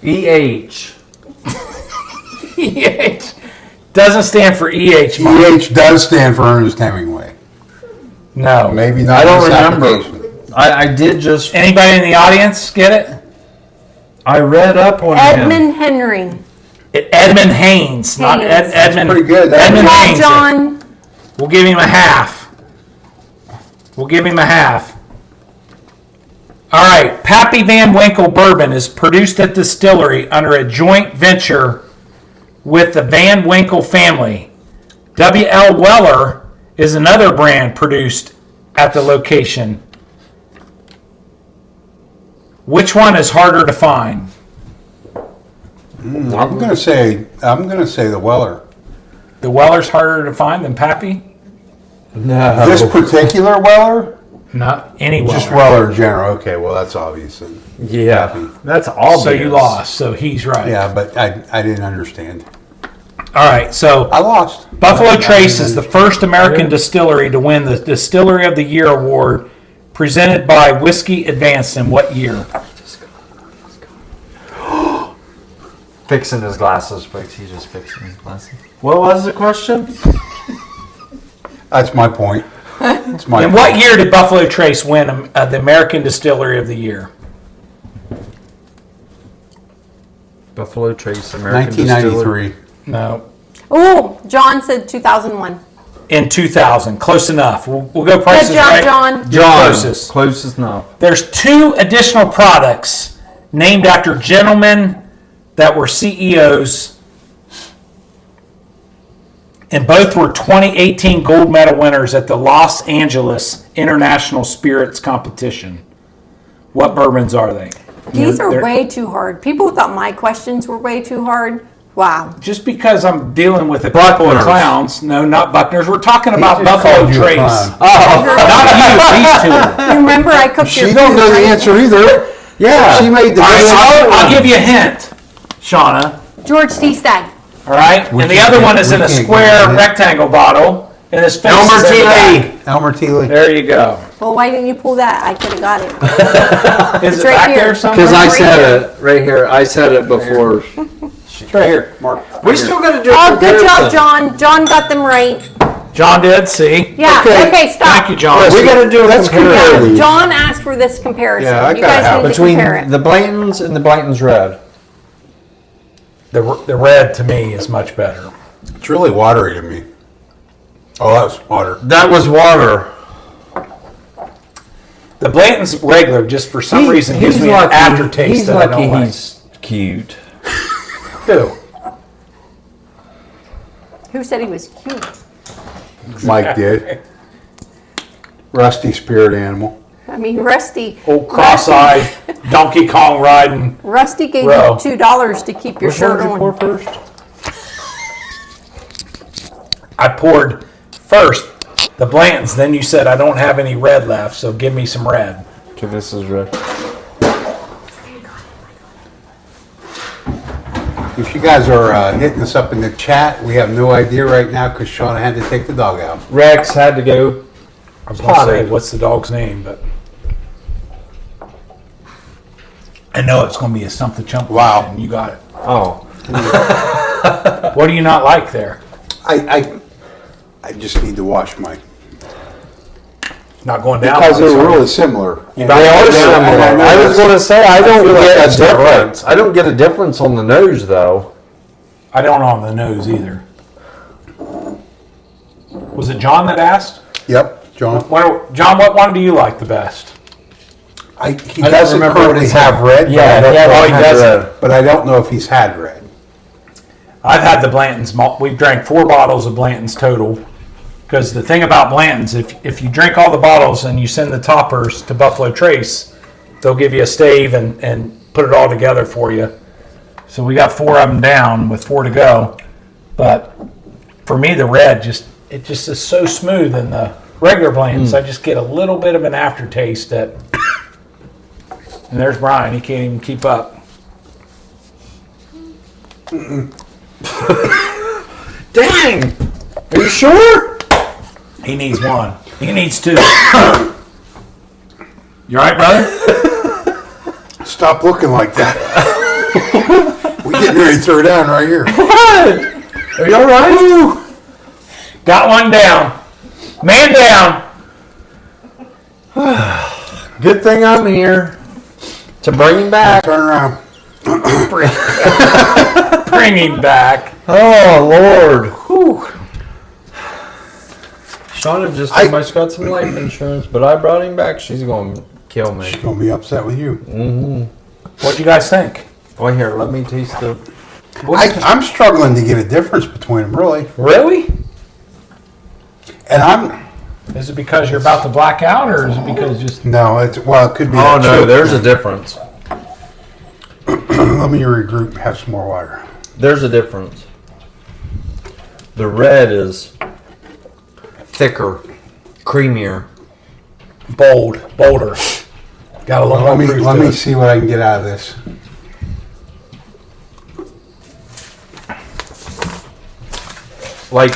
E.H. E.H. doesn't stand for E.H. Mike. EH does stand for Ernest Hemingway. No. Maybe not. I don't in this remember. application. I did just... Anybody in the audience get it? I read up on him. Edmund Henry. Edmund Haynes, not Haynes. Edmund. Pretty good. Edmund Yeah, Haynes. John. We'll give him a half. We'll give him a half. All right, Pappy Van Winkle Bourbon is produced at the distillery under a joint venture with the Van Winkle family. W.L. Weller is another brand produced at the location. Which one is harder to find? I'm gonna say the Weller. The Weller's harder to find than Pappy? No. This particular Weller? Not any Weller. Just Weller in general. Okay, well that's obvious. Then. Yeah, that's obvious. So you lost, so he's right. Yeah, but I didn't understand. All right, so I lost. Buffalo Trace is the first American distillery to win the Distillery of the Year award presented by Whiskey Advanced in what year? Fixing his glasses, but he's just fixing his glasses. What was the question? That's my point. That's my In what year did Buffalo Trace win the American Distillery of the Year? Buffalo Trace, American 1993. No. Oh, John said 2001. In 2000. Close enough. We'll go prices Good job, right. John. Closest. Closest enough. There's 2 additional products named after gentlemen that were CEOs, and both were 2018 gold medal winners at the Los Angeles International Spirits Competition. What bourbons are they? These are They're- way too hard. People thought my questions were way too hard. Wow. Just because I'm dealing with a couple of Buckners. clowns, no, not Buckners. We're talking about just Buffalo called you a Trace. clown. Not you, these two. You remember I cooked your She don't food, know the right? answer either. Yeah. She made the All right, best. I'll give you a hint, Shauna. George T. Stagg. All right, and the can't other one get- is we in a can't square get it. rectangle bottle, and his face Elmer is in T. the back. Lee. Elmer T. Lee. There you go. Well, why didn't you pull that? I could have got it. Is it right back here. there somewhere? Because I Right said here. it right here. I said it before. It's right here, Mark. We still got to do a Oh, good job, comparison. John. John got them right. John did, see? Yeah, okay, stop. Thank you, John. We got to do a Let's comparison compare these. John asked for this comparison. Yeah, I you gotta guys have need to between compare it. the Blantons and the Blantons Red. The red to me is much better. It's really watery to me. Oh, that was water. That was water. The Blanton's regular, just for some reason, gives me an aftertaste He's that I lucky don't like. he's cute. Who? Who said he was cute? Mike did. Rusty spirit animal. I mean, Rusty. Old cross-eyed, Donkey Kong riding. Rusty gave Bro. you $2 to keep your Which one shirt did you on. pour first? I poured first the Blantons, then you said I don't have any red left, so give me some red. Okay, this is red. If you guys are hitting us up in the chat, we have no idea right now because Shauna had to take the dog out. Rex had to go. I was going to say, what's the dog's name, but I know it's going to be a something chump. Wow. And you got it. Oh. What do you not like there? I just need to wash my. Not going down. Because one, they're sorry. really similar. They are similar. I was going to say I don't feel like get that's a not right. difference. I don't get a difference on the nose though. I don't on the nose either. Was it John that asked? Yep, John. John, what one do you like the best? He don't doesn't remember what currently he said. have red. Yeah, but I yeah, don't know he if he doesn't. has- But I don't know if he's had red. I've had the Blantons. We've drank 4 bottles of Blantons total. Because the thing about Blantons, if you drink all the bottles and you send the toppers to Buffalo Trace, they'll give you a stave and put it all together for you. So we got 4 of them down with 4 to go. But for me, the red it just is so smooth in the regular Blantons. I just get a little bit of an aftertaste that. And there's Bryan. He can't even keep up. Dang! Are you sure? He needs 1. He needs 2. You all right, brother? Stop looking like that. We're getting ready to throw down right here. What? Are you all right? Got one down. Man down. Good thing I'm here to bring him back. Turn around. Bring him back. Oh Lord! Whew. Shauna just almost got some life insurance, but I brought him back. She's going to kill me. She's gonna be upset with you. What'd you guys think? Well, here, let me taste the. I'm struggling to get a difference between them, really. Really? And Is it because you're about to black out, or is it because just no, it could be. Oh that no, choke. there's a difference. Let Let me regroup, have some more water. There's a difference. The red is thicker, creamier. Bolder. Got a little Let more proof me to it. see what I can get out of this. Like,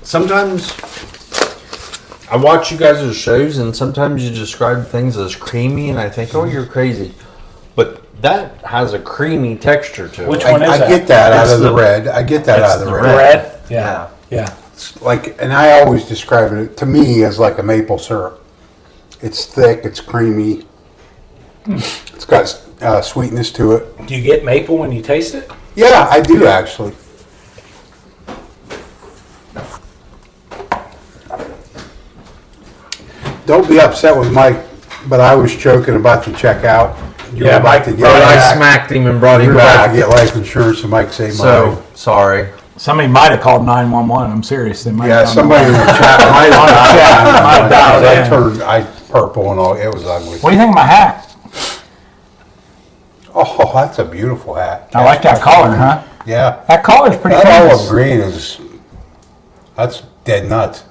sometimes I watch you guys' shows and sometimes you describe things as creamy and I think, oh, you're crazy. But that has a creamy texture to it. Which one is I that? get that out It's of the the- red. I get that out of the the red. Red? Yeah. Yeah. It's like, and I always describe it to me as like a maple syrup. It's thick, it's creamy, it's got sweetness to it. Do you get maple when you taste it? Yeah, I do actually. Don't be upset with Mike, but I was joking about the checkout. You Yeah, were about Mike- to get But I back. smacked him and brought You him were about to back. get life insurance, and Mike saved my So, life. sorry. Somebody might have called 911. I'm serious. They might Yeah, have called somebody in the 911. chat might have dialed I in. turned purple and all. It was ugly. What do you think of my hat? Oh, that's a beautiful hat. I like that collar, huh? Yeah, That collar's pretty that olive famous. green that's dead nuts.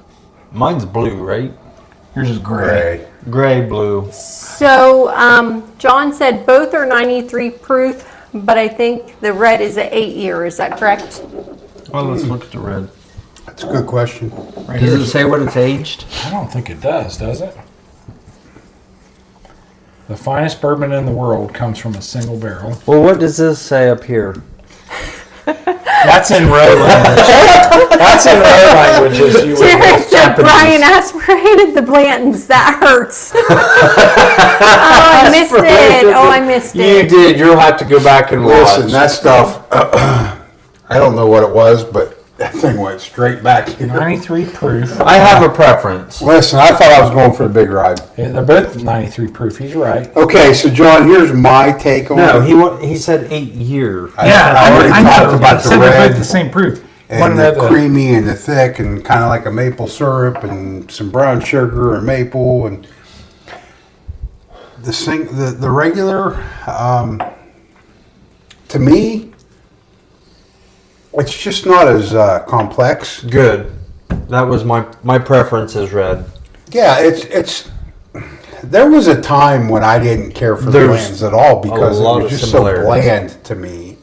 Mine's blue, right? Yours is gray. Gray. Gray, blue. So, John said both are 93 proof, but I think the red is an 8-year. Is that correct? Well, let's look at the red. That's a good question. Right Does here. it say what it's aged? I don't think it does it? The finest bourbon in the world comes from a single barrel. Well, what does this say up here? That's in row language. That's in row languages. You would Jared said Japanese. Bryan aspirated the Blantons. That hurts. Oh, I missed it. Oh, I missed You it. did. You'll have to go back and watch. Listen, that stuff, I don't know what it was, but that thing went straight back here. 93 proof. I have a preference. Listen, I thought I was going for the big ride. Yeah, they're both 93 proof. He's right. Okay, so John, here's my take on No, it. he said 8 years. I already talked about the Said they're both red the same proof. and One the or the other. creamy and the thick and kind of like a maple syrup and some brown sugar and maple and the regular, to me, it's just not as complex. Good. That was my preference is red. Yeah, it's. There was a time when I didn't care for the There's blands at all because a it lot was of just so similarities. bland to me.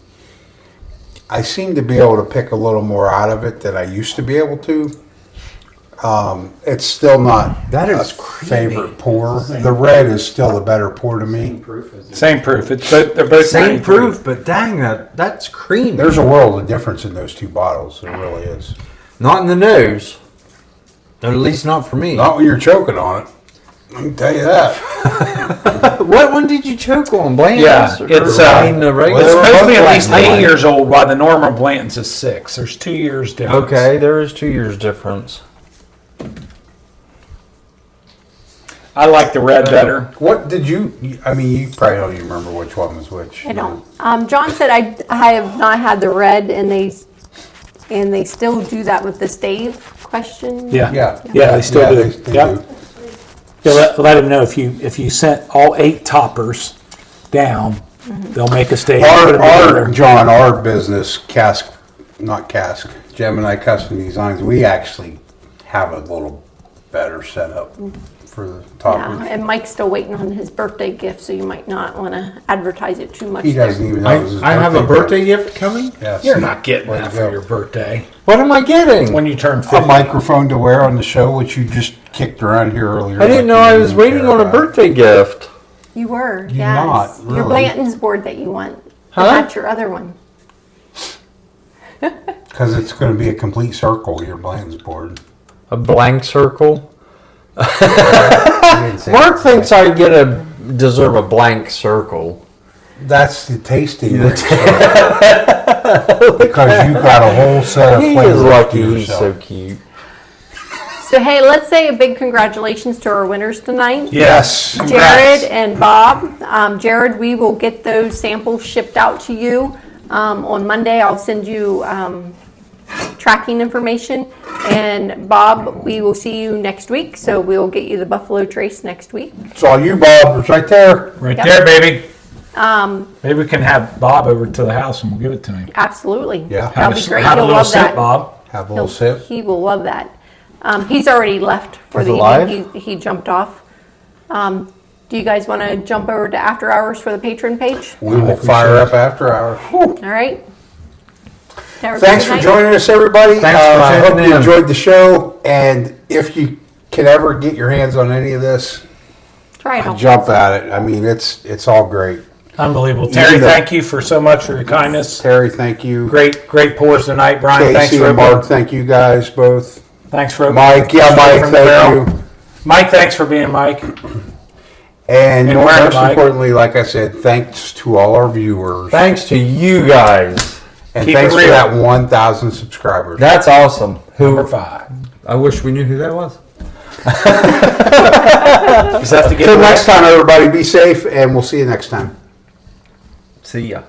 I seem to be able to pick a little more out of it than I used to be able to. It's still not That a is creamy. favorite pour. The red is still the better pour to me. Same proof. They're both Same 93. proof, but dang, that's cream. There's a world of difference in those two bottles. There really is. Not in the nose. At least not for me. Not when you're choking on it. I can tell you that. What one did you choke on? Bland's? Yeah, Or- it's, I mean, the regular. It's supposed to be at least Blanton's 8 years old, while the normal Blanton's is 6. There's 2 years difference. Okay, there is 2 years difference. I like the red better. What did you? I mean, you probably don't even remember which one was which. I don't. John said I have not had the red, and they still do that with the stave question. Yeah. Yeah. Yeah, they still do. They Yep. do. Yeah, let him know if you sent all 8 toppers down, they'll make a stage. put 'em together. John, our business, Cask, not Cask, Gemini Custom Designs, we actually have a little better setup for the Yeah, toppers. and Mike's still waiting on his birthday gift, so you might not want to advertise it too much. He there. doesn't even know it was his I have a birthday gift coming? Yes. You're not getting Way that to for go. your birthday. What am I getting? When you turn A 50. microphone to wear on the show, which you just kicked around here earlier. I didn't know I was waiting on a birthday gift. You were, You're yes. not, Your really. Blanton's board that you want. Huh? That's your other one. Because it's going to be a complete circle, your Bland's board. A blank circle. I didn't say Mark that. thinks I deserve a blank circle. That's the tasting ring circle. Because you got a whole set of He flavors is to lucky he's yourself. so cute. So hey, let's say a big congratulations to our winners tonight. Yes. Jared and Bob. Jared, we will get those samples shipped out to you. On Monday, I'll send you tracking information. And Bob, we will see you next week. So we'll get you the Buffalo Trace next week. It's all you, Bob. It's right there. Right Yep. there, baby. Maybe we can have Bob over to the house and we'll give it to him. Absolutely. Yeah. That'll be great. Have a He'll little love sip, that. Bob. Have a little sip. He will love that. He's already left for Is the it live? evening. He jumped off. Do you guys want to jump over to after hours for the patron page? We will fire up after hours. All right. Have a Thanks good for night. joining us, everybody. Thanks for I hope tuning you in. enjoyed the show. And if you can ever get your hands on any of this, Try it. jump at it. I mean, it's all great. Unbelievable. Terry, the- thank you for so much for your kindness. Terry, thank you. Great pours tonight. Brian, thanks Casey for and Mark, thank you guys both. Thanks for Mike, yeah, Mike, from the barrel. thank you. Mike, thanks for being Mike. And And where, most Mike? importantly, like I said, thanks to all our viewers. Thanks to you guys. And keep thanks it for real. that 1,000 subscribers. That's awesome. Number 5. I wish we knew who that was. Does that have to get Till away? next time, everybody, be safe, and we'll see you next time. See ya.